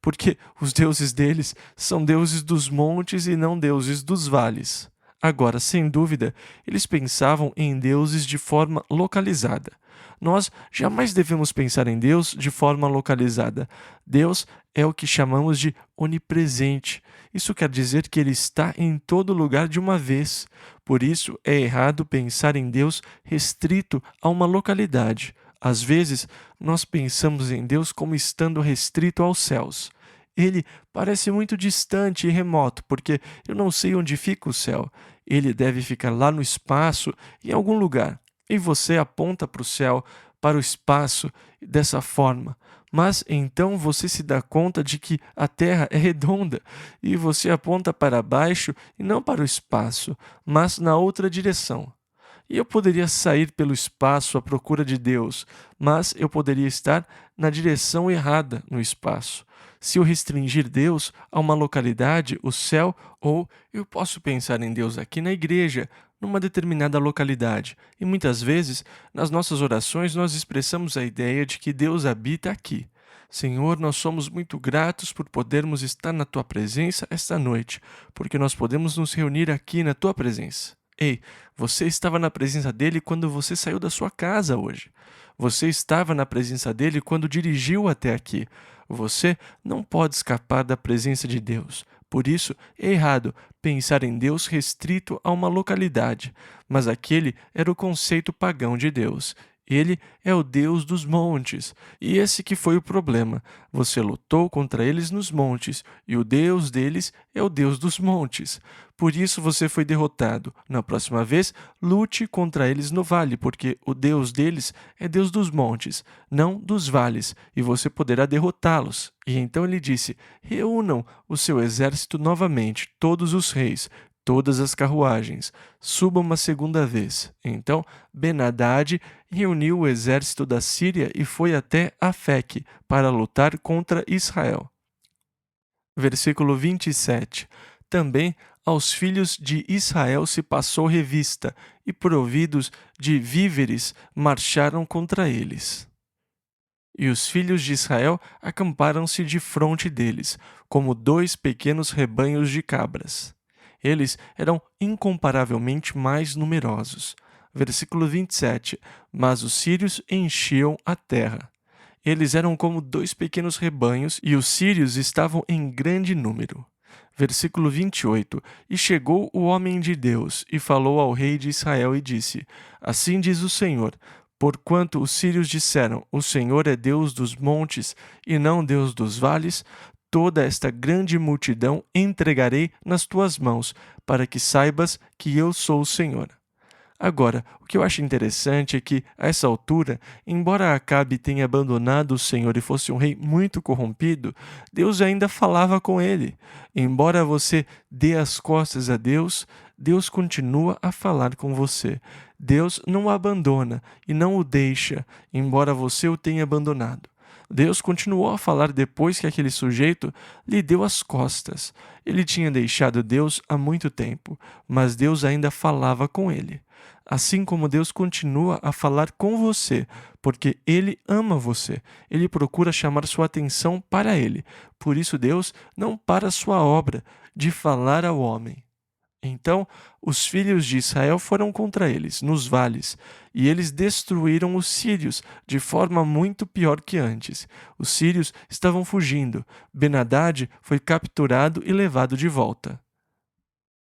Porque os deuses deles são deuses dos montes e não deuses dos vales. Agora, sem dúvida, eles pensavam em deuses de forma localizada. Nós jamais devemos pensar em Deus de forma localizada. Deus é o que chamamos de onipresente. Isso quer dizer que ele está em todo lugar de uma vez. Por isso, é errado pensar em Deus restrito a uma localidade. Às vezes, nós pensamos em Deus como estando restrito aos céus. Ele parece muito distante e remoto, porque eu não sei onde fica o céu. Ele deve ficar lá no espaço, em algum lugar. E você aponta para o céu, para o espaço, dessa forma. Mas então você se dá conta de que a Terra é redonda e você aponta para baixo e não para o espaço, mas na outra direção. E eu poderia sair pelo espaço à procura de Deus, mas eu poderia estar na direção errada no espaço. Se eu restringir Deus a uma localidade, o céu, ou eu posso pensar em Deus aqui na igreja, numa determinada localidade. E muitas vezes, nas nossas orações, nós expressamos a ideia de que Deus habita aqui. Senhor, nós somos muito gratos por podermos estar na Tua presença esta noite, porque nós podemos nos reunir aqui na Tua presença. Ei, você estava na presença dele quando você saiu da sua casa hoje. Você estava na presença dele quando dirigiu até aqui. Você não pode escapar da presença de Deus. Por isso, é errado pensar em Deus restrito a uma localidade, mas aquele era o conceito pagão de Deus. Ele é o Deus dos montes, e esse que foi o problema. Você lutou contra eles nos montes, e o Deus deles é o Deus dos montes. Por isso você foi derrotado. Na próxima vez, lute contra eles no vale, porque o Deus deles é Deus dos montes, não dos vales, e você poderá derrotá-los. E então ele disse: reúnam o seu exército novamente, todos os reis, todas as carruagens, subam uma segunda vez. Então Ben-Hadad reuniu o exército da Síria e foi até Afeque para lutar contra Israel. Versículo 27. Também aos filhos de Israel se passou revista, e providos de víveres marcharam contra eles. E os filhos de Israel acamparam-se defronte deles, como 2 pequenos rebanhos de cabras. Eles eram incomparavelmente mais numerosos. Versículo 27. Mas os sírios enchiam a terra. Eles eram como 2 pequenos rebanhos, e os sírios estavam em grande número. Versículo 28. E chegou o homem de Deus, e falou ao rei de Israel, e disse: Assim diz o Senhor, porquanto os sírios disseram, o Senhor é Deus dos montes, e não Deus dos vales, toda esta grande multidão entregarei nas tuas mãos, para que saibas que eu sou o Senhor. Agora, o que eu acho interessante é que, a essa altura, embora Acabe tenha abandonado o Senhor e fosse um rei muito corrompido, Deus ainda falava com ele. Embora você dê as costas a Deus, Deus continua a falar com você. Deus não o abandona e não o deixa, embora você o tenha abandonado. Deus continuou a falar depois que aquele sujeito lhe deu as costas. Ele tinha deixado Deus há muito tempo, mas Deus ainda falava com ele. Assim como Deus continua a falar com você, porque Ele ama você. Ele procura chamar sua atenção para Ele. Por isso Deus não para sua obra de falar ao homem. Então, os filhos de Israel foram contra eles, nos vales, e eles destruíram os sírios de forma muito pior que antes. Os sírios estavam fugindo. Ben-Hadad foi capturado e levado de volta.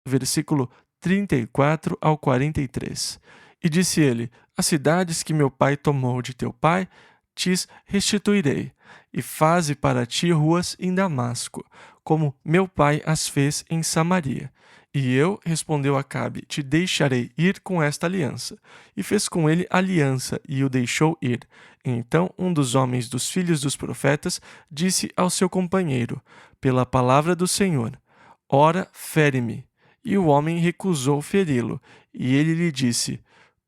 Versículo 34 ao 43. E disse ele: As cidades que meu pai tomou de teu pai, te restituirei, e faze para ti ruas em Damasco, como meu pai as fez em Samaria. E eu, respondeu Acabe, te deixarei ir com esta aliança. E fez com ele aliança, e o deixou ir. Então um dos homens dos filhos dos profetas disse ao seu companheiro, pela palavra do Senhor: Ora, fere-me. E o homem recusou feri-lo. E ele lhe disse: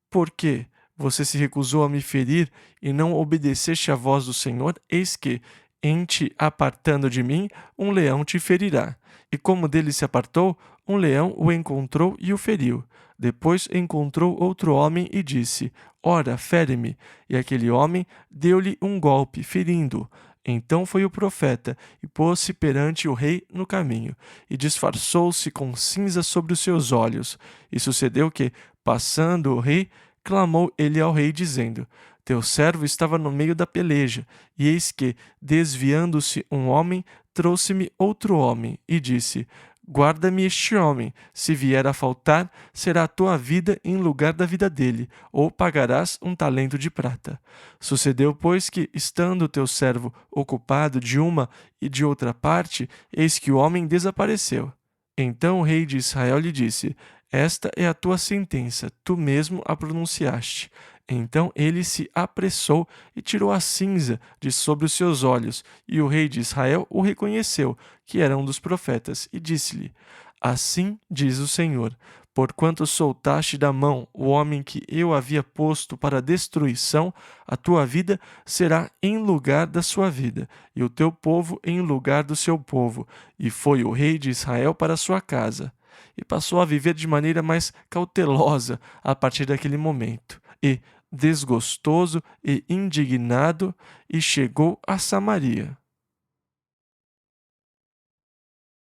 Por quê? Você se recusou a me ferir e não obedeceste à voz do Senhor? Eis que, em te apartando de mim, um leão te ferirá. E como dele se apartou, um leão o encontrou e o feriu. Depois encontrou outro homem e disse: Ora, fere-me. E aquele homem deu-lhe um golpe, ferindo-o. Então foi o profeta, e pôs-se perante o rei no caminho, e disfarçou-se com cinza sobre os seus olhos. E sucedeu que, passando o rei, clamou ele ao rei, dizendo: Teu servo estava no meio da peleja, e eis que, desviando-se um homem, trouxe-me outro homem, e disse: Guarda-me este homem, se vier a faltar, será a tua vida em lugar da vida dele, ou pagarás um talento de prata. Sucedeu, pois, que, estando teu servo ocupado de uma e de outra parte, eis que o homem desapareceu. Então o rei de Israel lhe disse: Esta é a tua sentença, tu mesmo a pronunciaste. Então ele se apressou e tirou a cinza de sobre os seus olhos, e o rei de Israel o reconheceu, que era um dos profetas, e disse-lhe: Assim diz o Senhor: Porquanto soltaste da mão o homem que eu havia posto para destruição, a tua vida será em lugar da sua vida, e o teu povo em lugar do seu povo. E foi o rei de Israel para sua casa. E passou a viver de maneira mais cautelosa a partir daquele momento. E, desgostoso e indignado, e chegou a Samaria.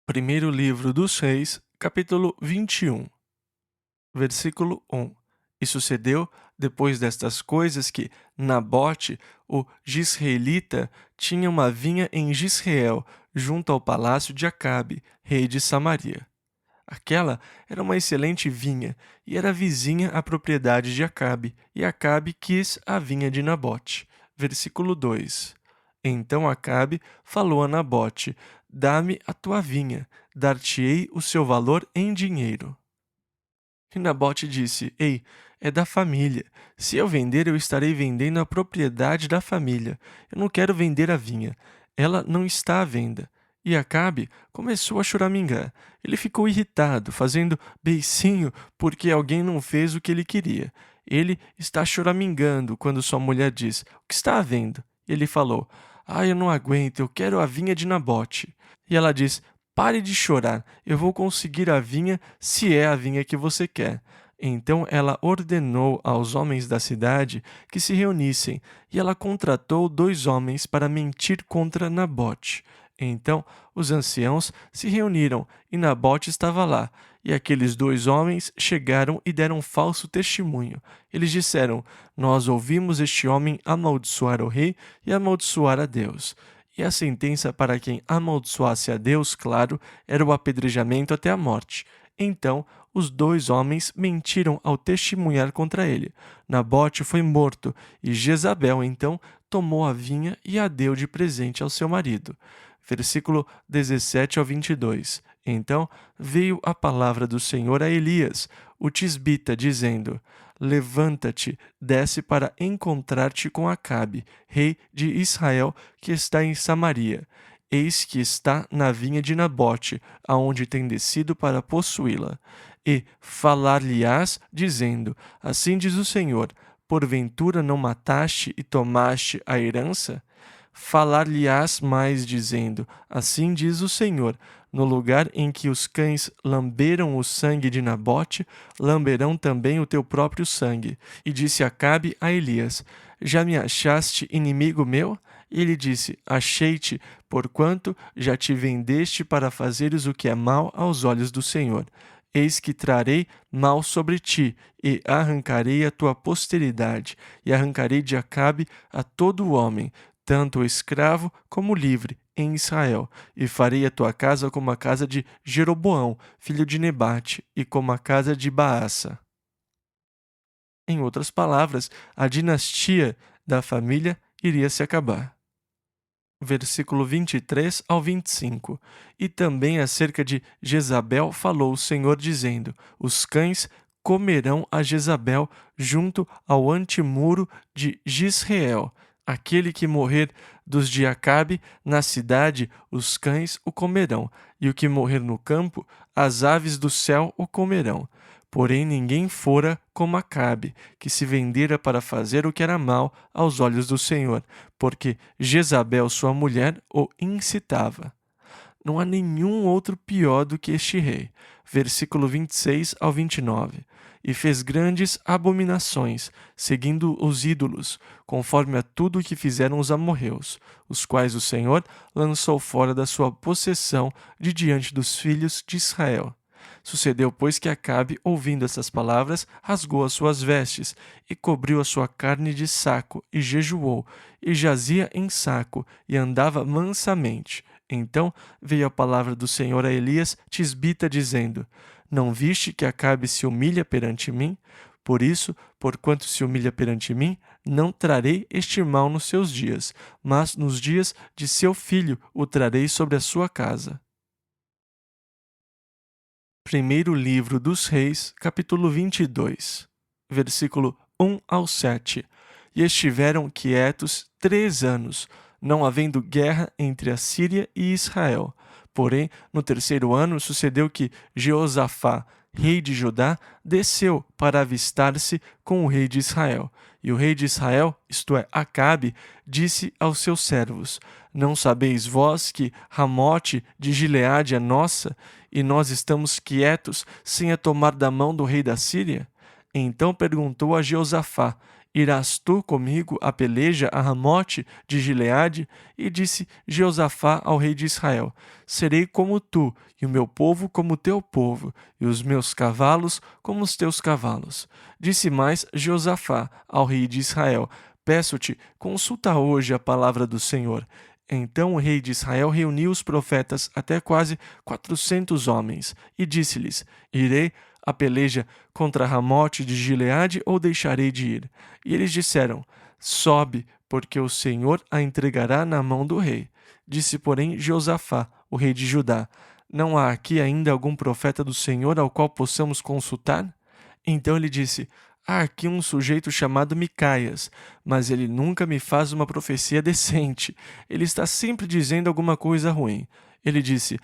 Primeiro livro dos Reis, capítulo 21, versículo 1. E sucedeu, depois destas coisas, que Nabote, o Jisreelita, tinha uma vinha em Jisreel, junto ao palácio de Acabe, rei de Samaria. Aquela era uma excelente vinha, e era vizinha à propriedade de Acabe, e Acabe quis a vinha de Nabote. Versículo 2. Então Acabe falou a Nabote: Dá-me a tua vinha, dar-te-ei o seu valor em dinheiro. E Nabote disse: Ei, é da família. Se eu vender, eu estarei vendendo a propriedade da família. Eu não quero vender a vinha. Ela não está à venda. E Acabe começou a choramingar. Ele ficou irritado, fazendo beicinho porque alguém não fez o que ele queria. Ele está choramingando quando sua mulher diz: O que está havendo? Ele falou: Eu não aguento, eu quero a vinha de Nabote. E ela diz: Pare de chorar, eu vou conseguir a vinha se é a vinha que você quer. Então ela ordenou aos homens da cidade que se reunissem, e ela contratou 2 homens para mentir contra Nabote. Então os anciãos se reuniram, e Nabote estava lá. E aqueles 2 homens chegaram e deram falso testemunho. Eles disseram: Nós ouvimos este homem amaldiçoar o rei e amaldiçoar a Deus. E a sentença para quem amaldiçoasse a Deus, claro, era o apedrejamento até a morte. Então os 2 homens mentiram ao testemunhar contra ele. Nabote foi morto, e Jezabel então tomou a vinha e a deu de presente ao seu marido. Versículo 17 ao 22. Então veio a palavra do Senhor a Elias, o tisbita, dizendo: Levanta-te, desce para encontrar-te com Acabe, rei de Israel, que está em Samaria. Eis que está na vinha de Nabote, aonde tem descido para possuí-la. E falar-lhe-ás, dizendo: Assim diz o Senhor: Porventura não mataste e tomaste a herança? Falar-lhe-ás mais, dizendo: Assim diz o Senhor: No lugar em que os cães lamberam o sangue de Nabote, lamberão também o teu próprio sangue. E disse Acabe a Elias: Já me achaste inimigo meu? E ele disse: Achei-te, porquanto já te vendeste para fazeres o que é mal aos olhos do Senhor. Eis que trarei mal sobre ti, e arrancarei a tua posteridade, e arrancarei de Acabe a todo o homem, tanto o escravo como o livre, em Israel, e farei a tua casa como a casa de Jeroboão, filho de Nebate, e como a casa de Baasa. Em outras palavras, a dinastia da família iria se acabar. Versículo 23 ao 25. E também acerca de Jezabel falou o Senhor, dizendo: Os cães comerão a Jezabel junto ao antemuro de Jisreel. Aquele que morrer dos de Acabe na cidade, os cães o comerão, e o que morrer no campo, as aves do céu o comerão. Porém ninguém fora como Acabe, que se vendera para fazer o que era mal aos olhos do Senhor, porque Jezabel, sua mulher, o incitava. Não há nenhum outro pior do que este rei. versículo 26 ao 29. E fez grandes abominações, seguindo os ídolos, conforme a tudo o que fizeram os amorreus, os quais o Senhor lançou fora da sua possessão de diante dos filhos de Israel. Sucedeu, pois, que Acabe, ouvindo essas palavras, rasgou as suas vestes, e cobriu a sua carne de saco, e jejuou, e jazia em saco, e andava mansamente. Então veio a palavra do Senhor a Elias, tisbita, dizendo: Não viste que Acabe se humilha perante mim? Por isso, porquanto se humilha perante mim, não trarei este mal nos seus dias, mas nos dias de seu filho o trarei sobre a sua casa. Primeiro livro dos Reis, capítulo 22, versículo 1 ao 7. E estiveram quietos 3 anos, não havendo guerra entre a Síria e Israel. Porém, no 3º ano sucedeu que Jeosafá, rei de Judá, desceu para avistar-se com o rei de Israel. E o rei de Israel, isto é, Acabe, disse aos seus servos: Não sabeis vós que Ramote de Gileade é nossa, e nós estamos quietos, sem a tomar da mão do rei da Síria? Então perguntou a Jeosafá: Irás tu comigo a peleja a Ramote de Gileade? E disse Jeosafá ao rei de Israel: Serei como tu, e o meu povo como o teu povo, e os meus cavalos como os teus cavalos. Disse mais Jeosafá ao rei de Israel: Peço-te, consulta hoje a palavra do Senhor. Então o rei de Israel reuniu os profetas, até quase 400 homens, e disse-lhes: Irei a peleja contra Ramote de Gileade ou deixarei de ir? E eles disseram: Sobe, porque o Senhor a entregará na mão do rei. Disse, porém, Jeosafá, o rei de Judá: Não há aqui ainda algum profeta do Senhor ao qual possamos consultar? Então ele disse: Há aqui um sujeito chamado Micaias, mas ele nunca me faz uma profecia decente. Ele está sempre dizendo alguma coisa ruim. Ele disse: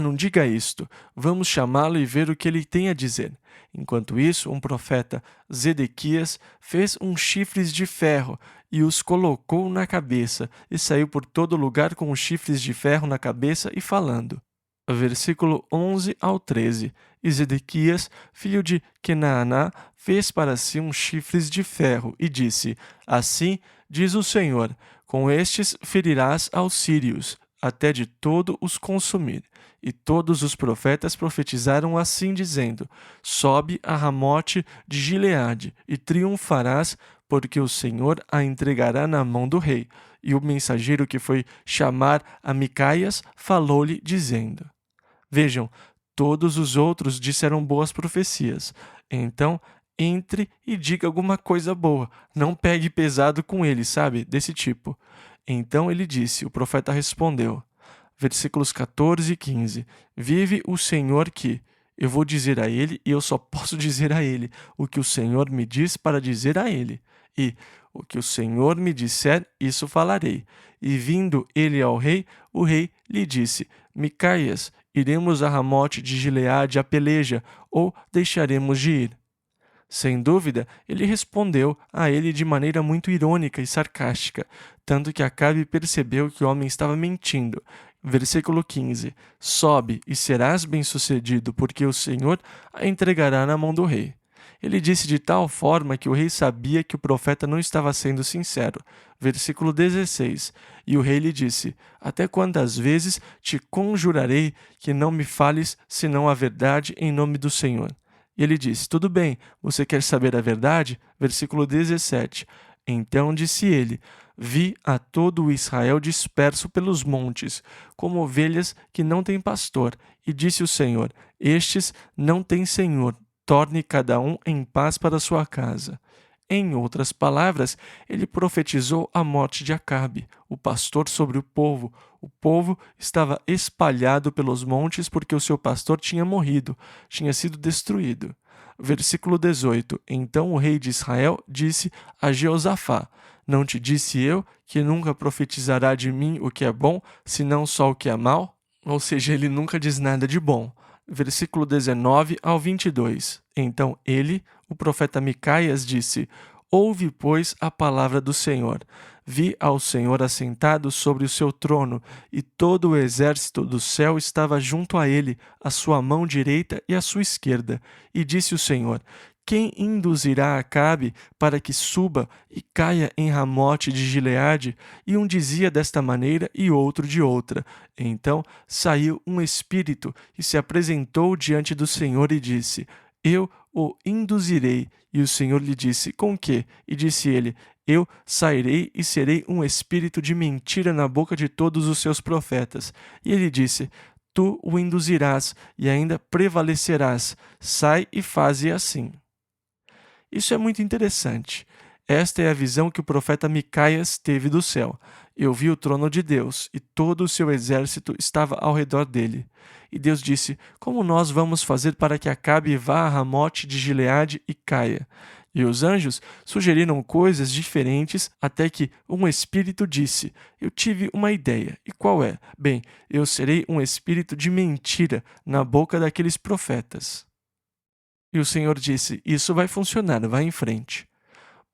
não diga isto. Vamos chamá-lo e ver o que ele tem a dizer. Enquanto isso, um profeta, Zedequias, fez uns chifres de ferro e os colocou na cabeça, e saiu por todo lugar com os chifres de ferro na cabeça e falando. Versículo 11 ao 13. E Zedequias, filho de Quenaaná, fez para si uns chifres de ferro e disse: Assim diz o Senhor: Com estes ferirás aos sírios, até de todo os consumir. E todos os profetas profetizaram assim, dizendo: Sobe a Ramote de Gileade, e triunfarás, porque o Senhor a entregará na mão do rei. E o mensageiro que foi chamar a Micaias falou-lhe, dizendo: Vejam, todos os outros disseram boas profecias. Então, entre e diga alguma coisa boa. Não pegue pesado com ele, sabe? Desse tipo. Então ele disse, o profeta respondeu, versículos 14 e 15, Vive o Senhor que eu vou dizer a ele, e eu só posso dizer a ele o que o Senhor me diz para dizer a ele. E o que o Senhor me disser, isso falarei. E vindo ele ao rei, o rei lhe disse, Micaias, iremos a Ramote de Gileade a peleja, ou deixaremos de ir? Sem dúvida, ele respondeu a ele de maneira muito irônica e sarcástica, tanto que Acabe percebeu que o homem estava mentindo. Versículo 15. Sobe e serás bem-sucedido, porque o Senhor a entregará na mão do rei. Ele disse de tal forma que o rei sabia que o profeta não estava sendo sincero. Versículo 16. E o rei lhe disse, Até quantas vezes te conjurarei que não me fales senão a verdade em nome do Senhor? E ele disse, tudo bem, você quer saber a verdade? Versículo 17. Então disse ele, Vi a todo o Israel disperso pelos montes, como ovelhas que não têm pastor. E disse o Senhor, Estes não têm senhor, torne cada um em paz para sua casa. Em outras palavras, ele profetizou a morte de Acabe, o pastor sobre o povo. O povo estava espalhado pelos montes porque o seu pastor tinha morrido, tinha sido destruído. Versículo 18. Então o rei de Israel disse a Jeosafá, Não te disse eu que nunca profetizará de mim o que é bom, senão só o que é mal? Ou seja, ele nunca diz nada de bom. Versículo 19 ao 22. Então ele, o profeta Micaias, disse, Ouve, pois, a palavra do Senhor. vi ao Senhor assentado sobre o seu trono, e todo o exército do céu estava junto a ele, à sua mão direita e à sua esquerda. E disse o Senhor: quem induzirá Acabe para que suba e caia em Ramote de Gileade? E um dizia desta maneira e outro de outra. Então saiu um espírito e se apresentou diante do Senhor e disse: eu o induzirei. E o Senhor lhe disse: com que? E disse ele: eu sairei e serei um espírito de mentira na boca de todos os seus profetas. E ele disse: tu o induzirás e ainda prevalecerás. Sai e faze assim. Isso é muito interessante. Esta é a visão que o profeta Micaias teve do céu. Eu vi o trono de Deus, e todo o seu exército estava ao redor dele. E Deus disse: como nós vamos fazer para que Acabe vá a Ramote de Gileade e caia? E os anjos sugeriram coisas diferentes até que um espírito disse: eu tive uma ideia. E qual é? Bem, eu serei um espírito de mentira na boca daqueles profetas. E o Senhor disse: isso vai funcionar, vai em frente.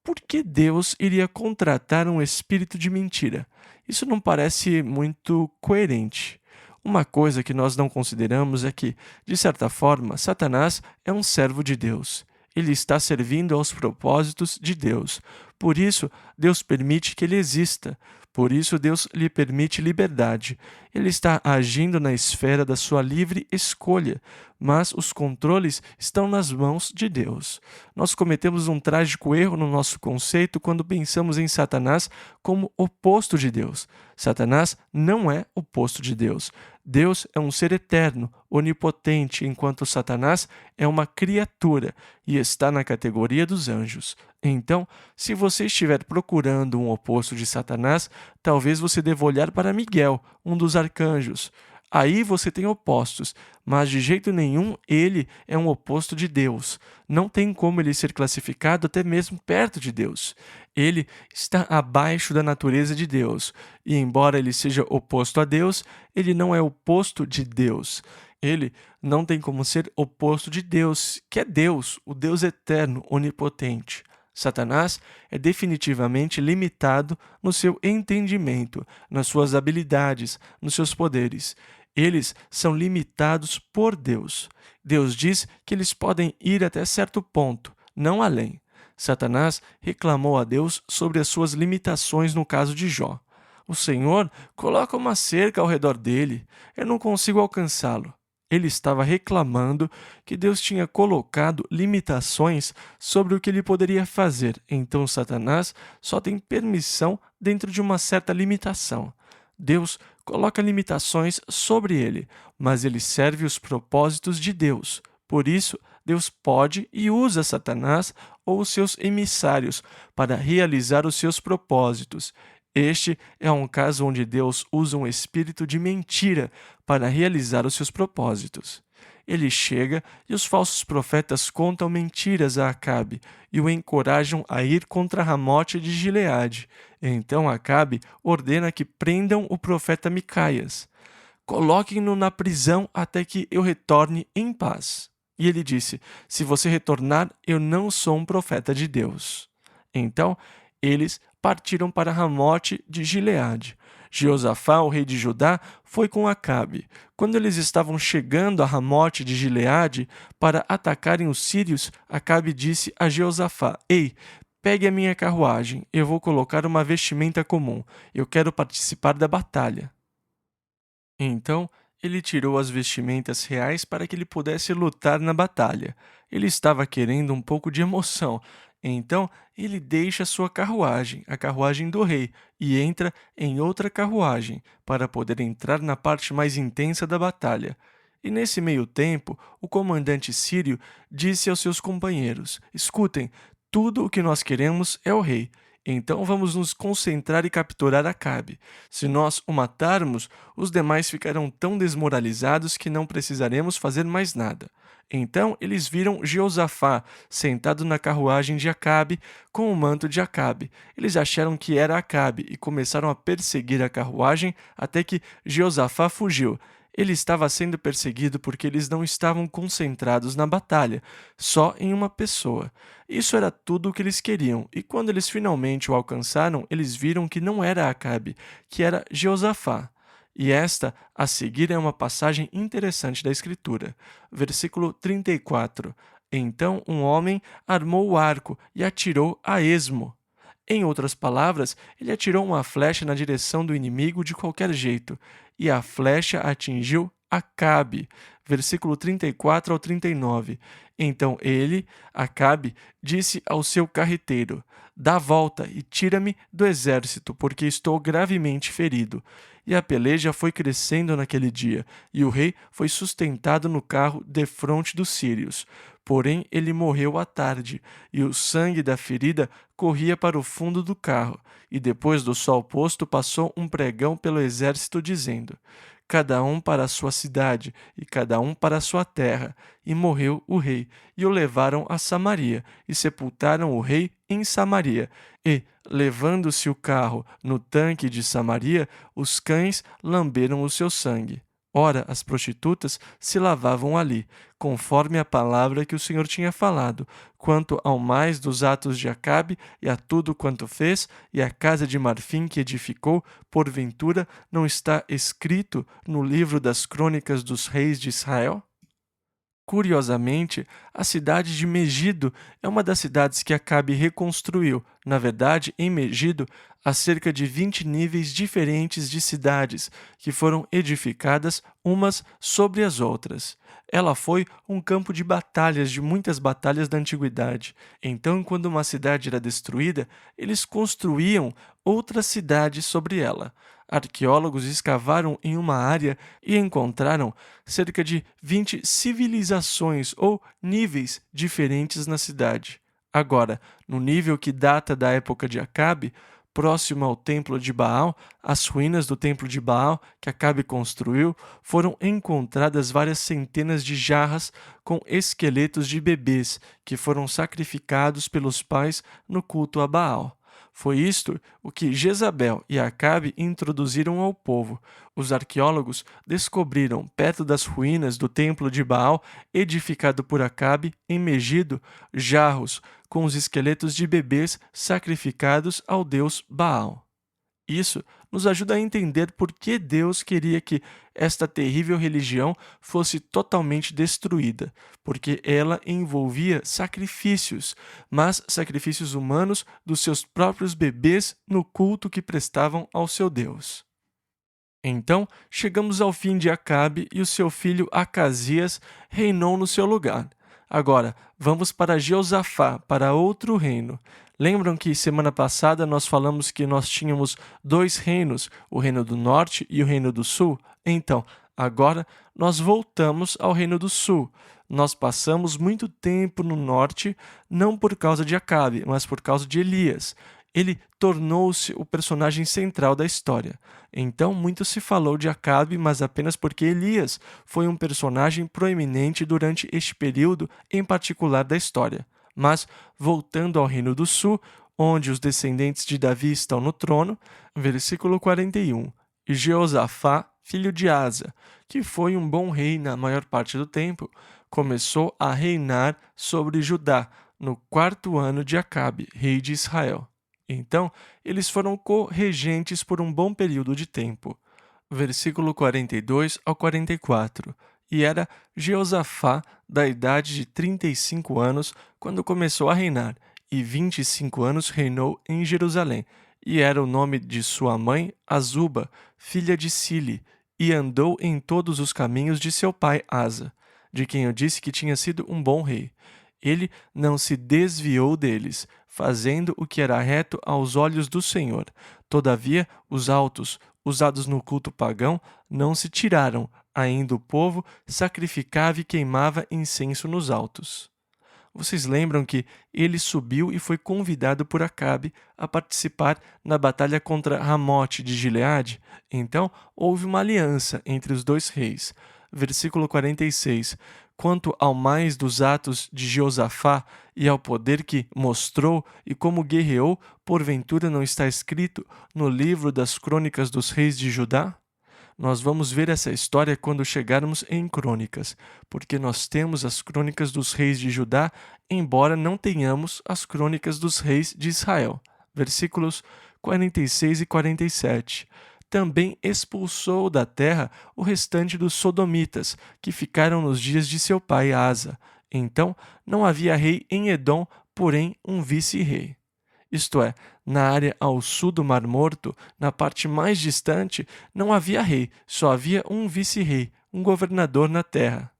Por que Deus iria contratar um espírito de mentira? Isso não parece muito coerente. Uma coisa que nós não consideramos é que, de certa forma, Satanás é um servo de Deus. Ele está servindo aos propósitos de Deus. Por isso, Deus permite que ele exista. Por isso, Deus lhe permite liberdade. Ele está agindo na esfera da sua livre escolha, mas os controles estão nas mãos de Deus. Nós cometemos um trágico erro no nosso conceito quando pensamos em Satanás como oposto de Deus. Satanás não é oposto de Deus. Deus é um ser eterno, onipotente, enquanto Satanás é uma criatura e está na categoria dos anjos. Então, se você estiver procurando um oposto de Satanás, talvez você deva olhar para Miguel, um dos arcanjos. Aí você tem opostos, mas de jeito nenhum ele é um oposto de Deus. Não tem como ele ser classificado até mesmo perto de Deus. Ele está abaixo da natureza de Deus, e embora ele seja oposto a Deus, ele não é oposto de Deus. Ele não tem como ser oposto de Deus, que é Deus, o Deus eterno, onipotente. Satanás é definitivamente limitado no seu entendimento, nas suas habilidades, nos seus poderes. Eles são limitados por Deus. Deus diz que eles podem ir até certo ponto, não além. Satanás reclamou a Deus sobre as suas limitações no caso de Jó. O Senhor coloca uma cerca ao redor dele. Eu não consigo alcançá-lo. Ele estava reclamando que Deus tinha colocado limitações sobre o que ele poderia fazer. Então Satanás só tem permissão dentro de uma certa limitação. Deus coloca limitações sobre ele, mas ele serve os propósitos de Deus. Por isso, Deus pode e usa Satanás ou os seus emissários para realizar os seus propósitos. Este é um caso onde Deus usa um espírito de mentira para realizar os seus propósitos. Ele chega e os falsos profetas contam mentiras a Acabe e o encorajam a ir contra Ramote de Gileade. Então Acabe ordena que prendam o profeta Micaias. Coloquem-no na prisão até que eu retorne em paz. E ele disse: se você retornar, eu não sou um profeta de Deus. Então eles partiram para Ramote de Gileade. Jeosafá, o rei de Judá, foi com Acabe. Quando eles estavam chegando a Ramote de Gileade para atacarem os sírios, Acabe disse a Jeosafá: ei, pegue a minha carruagem, eu vou colocar uma vestimenta comum. Eu quero participar da batalha. Então ele tirou as vestimentas reais para que ele pudesse lutar na batalha. Ele estava querendo um pouco de emoção. Então ele deixa sua carruagem, a carruagem do rei, e entra em outra carruagem para poder entrar na parte mais intensa da batalha. E nesse meio tempo, o comandante sírio disse aos seus companheiros: escutem, tudo o que nós queremos é o rei. Então vamos nos concentrar e capturar Acabe. Se nós o matarmos, os demais ficarão tão desmoralizados que não precisaremos fazer mais nada. Então eles viram Jeosafá sentado na carruagem de Acabe com o manto de Acabe. Eles acharam que era Acabe e começaram a perseguir a carruagem até que Jeosafá fugiu. Ele estava sendo perseguido porque eles não estavam concentrados na batalha, só em uma pessoa. Isso era tudo o que eles queriam, e quando eles finalmente o alcançaram, eles viram que não era Acabe, que era Jeosafá. E esta, a seguir, é uma passagem interessante da Escritura. Versículo 34. Então um homem armou o arco e atirou a esmo. Em outras palavras, ele atirou uma flecha na direção do inimigo de qualquer jeito, e a flecha atingiu Acabe. Versículo 34 ao 39. Então ele, Acabe, disse ao seu carreteiro: Dá a volta e tira-me do exército, porque estou gravemente ferido. E a peleja foi crescendo naquele dia, e o rei foi sustentado no carro defronte dos sírios. Porém, ele morreu à tarde, e o sangue da ferida corria para o fundo do carro. E depois do sol posto, passou um pregão pelo exército, dizendo: Cada um para a sua cidade, e cada um para a sua terra. E morreu o rei, e o levaram a Samaria, e sepultaram o rei em Samaria. E, levando-se o carro no tanque de Samaria, os cães lamberam o seu sangue. Ora, as prostitutas se lavavam ali, conforme a palavra que o Senhor tinha falado, quanto ao mais dos atos de Acabe e a tudo quanto fez, e a casa de marfim que edificou, porventura não está escrito no livro das crônicas dos reis de Israel? Curiosamente, a cidade de Megido é uma das cidades que Acabe reconstruiu. Na verdade, em Megido, há cerca de 20 níveis diferentes de cidades que foram edificadas umas sobre as outras. Ela foi um campo de batalhas de muitas batalhas da antiguidade. Então, quando uma cidade era destruída, eles construíam outra cidade sobre ela. Arqueólogos escavaram em uma área e encontraram cerca de 20 civilizações ou níveis diferentes na cidade. Agora, no nível que data da época de Acabe, próximo ao templo de Baal, as ruínas do templo de Baal que Acabe construiu, foram encontradas várias centenas de jarras com esqueletos de bebês que foram sacrificados pelos pais no culto a Baal. Foi isto o que Jezabel e Acabe introduziram ao povo. Os arqueólogos descobriram, perto das ruínas do templo de Baal, edificado por Acabe, em Megido, jarros com os esqueletos de bebês sacrificados ao deus Baal. Isso nos ajuda a entender por que Deus queria que esta terrível religião fosse totalmente destruída, porque ela envolvia sacrifícios, mas sacrifícios humanos dos seus próprios bebês no culto que prestavam ao seu Deus. Então, chegamos ao fim de Acabe e o seu filho Acasias reinou no seu lugar. Agora, vamos para Jeosafá, para outro reino. Lembram que semana passada nós falamos que nós tínhamos dois reinos, o reino do norte e o reino do sul? Então, agora nós voltamos ao reino do sul. Nós passamos muito tempo no norte, não por causa de Acabe, mas por causa de Elias. Ele tornou-se o personagem central da história. Então, muito se falou de Acabe, mas apenas porque Elias foi um personagem proeminente durante este período em particular da história. Mas, voltando ao Reino do Sul, onde os descendentes de Davi estão no trono, versículo 41. E Jeosafá, filho de Asa, que foi um bom rei na maior parte do tempo, começou a reinar sobre Judá no 4º ano de Acabe, rei de Israel. Então, eles foram co-regentes por um bom período de tempo. Versículo 42 ao 44. E era Jeosafá da idade de 35 anos quando começou a reinar, e 25 anos reinou em Jerusalém. E era o nome de sua mãe Azuba, filha de Sili, e andou em todos os caminhos de seu pai Asa, de quem eu disse que tinha sido um bom rei. Ele não se desviou deles, fazendo o que era reto aos olhos do Senhor. Todavia, os altos, usados no culto pagão, não se tiraram. Ainda o povo sacrificava e queimava incenso nos altos. Vocês lembram que ele subiu e foi convidado por Acabe a participar na batalha contra Ramote de Gileade? Então, houve uma aliança entre os dois reis. Versículo 46. Quanto ao mais dos atos de Jeosafá e ao poder que mostrou e como guerreou, porventura não está escrito no livro das crônicas dos reis de Judá? Nós vamos ver essa história quando chegarmos em Crônicas, porque nós temos as Crônicas dos Reis de Judá, embora não tenhamos as Crônicas dos Reis de Israel. Versículos 46 e 47. Também expulsou da terra o restante dos sodomitas, que ficaram nos dias de seu pai Asa. Então não havia rei em Edom, porém um vice-rei. Isto é, na área ao sul do Mar Morto, na parte mais distante, não havia rei, só havia um vice-rei, um governador na terra.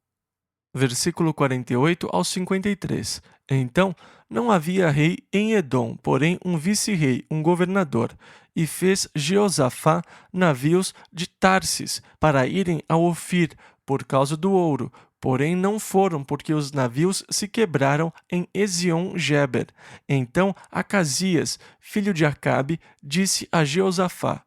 Versículo 48 ao 53. Então, não havia rei em Edom, porém um vice-rei, um governador, e fez Jeosafá navios de Tarsis para irem a Ofir por causa do ouro, porém não foram, porque os navios se quebraram em Ezion-Geber. Então Acasias, filho de Acabe, disse a Jeosafá: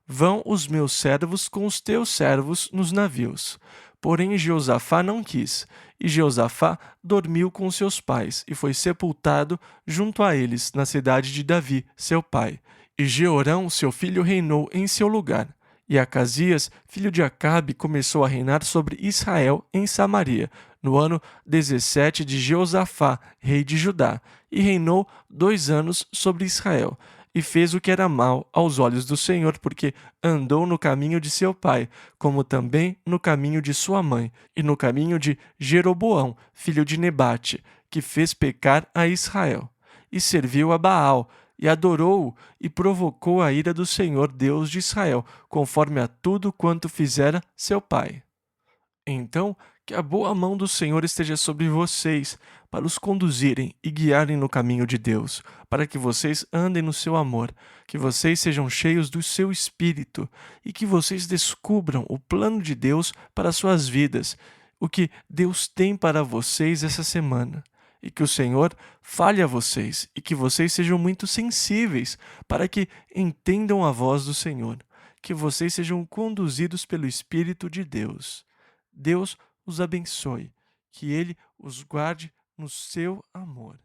Vão os meus servos com os teus servos nos navios. Porém Jeosafá não quis, e Jeosafá dormiu com seus pais, e foi sepultado junto a eles, na cidade de Davi, seu pai. E Jeorão, seu filho, reinou em seu lugar. E Acasias, filho de Acabe, começou a reinar sobre Israel em Samaria, no ano 17 de Jeosafá, rei de Judá, e reinou 2 anos sobre Israel. E fez o que era mal aos olhos do Senhor, porque andou no caminho de seu pai, como também no caminho de sua mãe, e no caminho de Jeroboão, filho de Nebate, que fez pecar a Israel. E serviu a Baal, e adorou-o, e provocou a ira do Senhor, Deus de Israel, conforme a tudo quanto fizera seu pai. Então, que a boa mão do Senhor esteja sobre vocês, para os conduzirem e guiarem no caminho de Deus, para que vocês andem no seu amor, que vocês sejam cheios do seu Espírito e que vocês descubram o plano de Deus para as suas vidas, o que Deus tem para vocês essa semana. E que o Senhor fale a vocês e que vocês sejam muito sensíveis para que entendam a voz do Senhor, que vocês sejam conduzidos pelo Espírito de Deus. Deus os abençoe, que Ele os guarde no seu amor.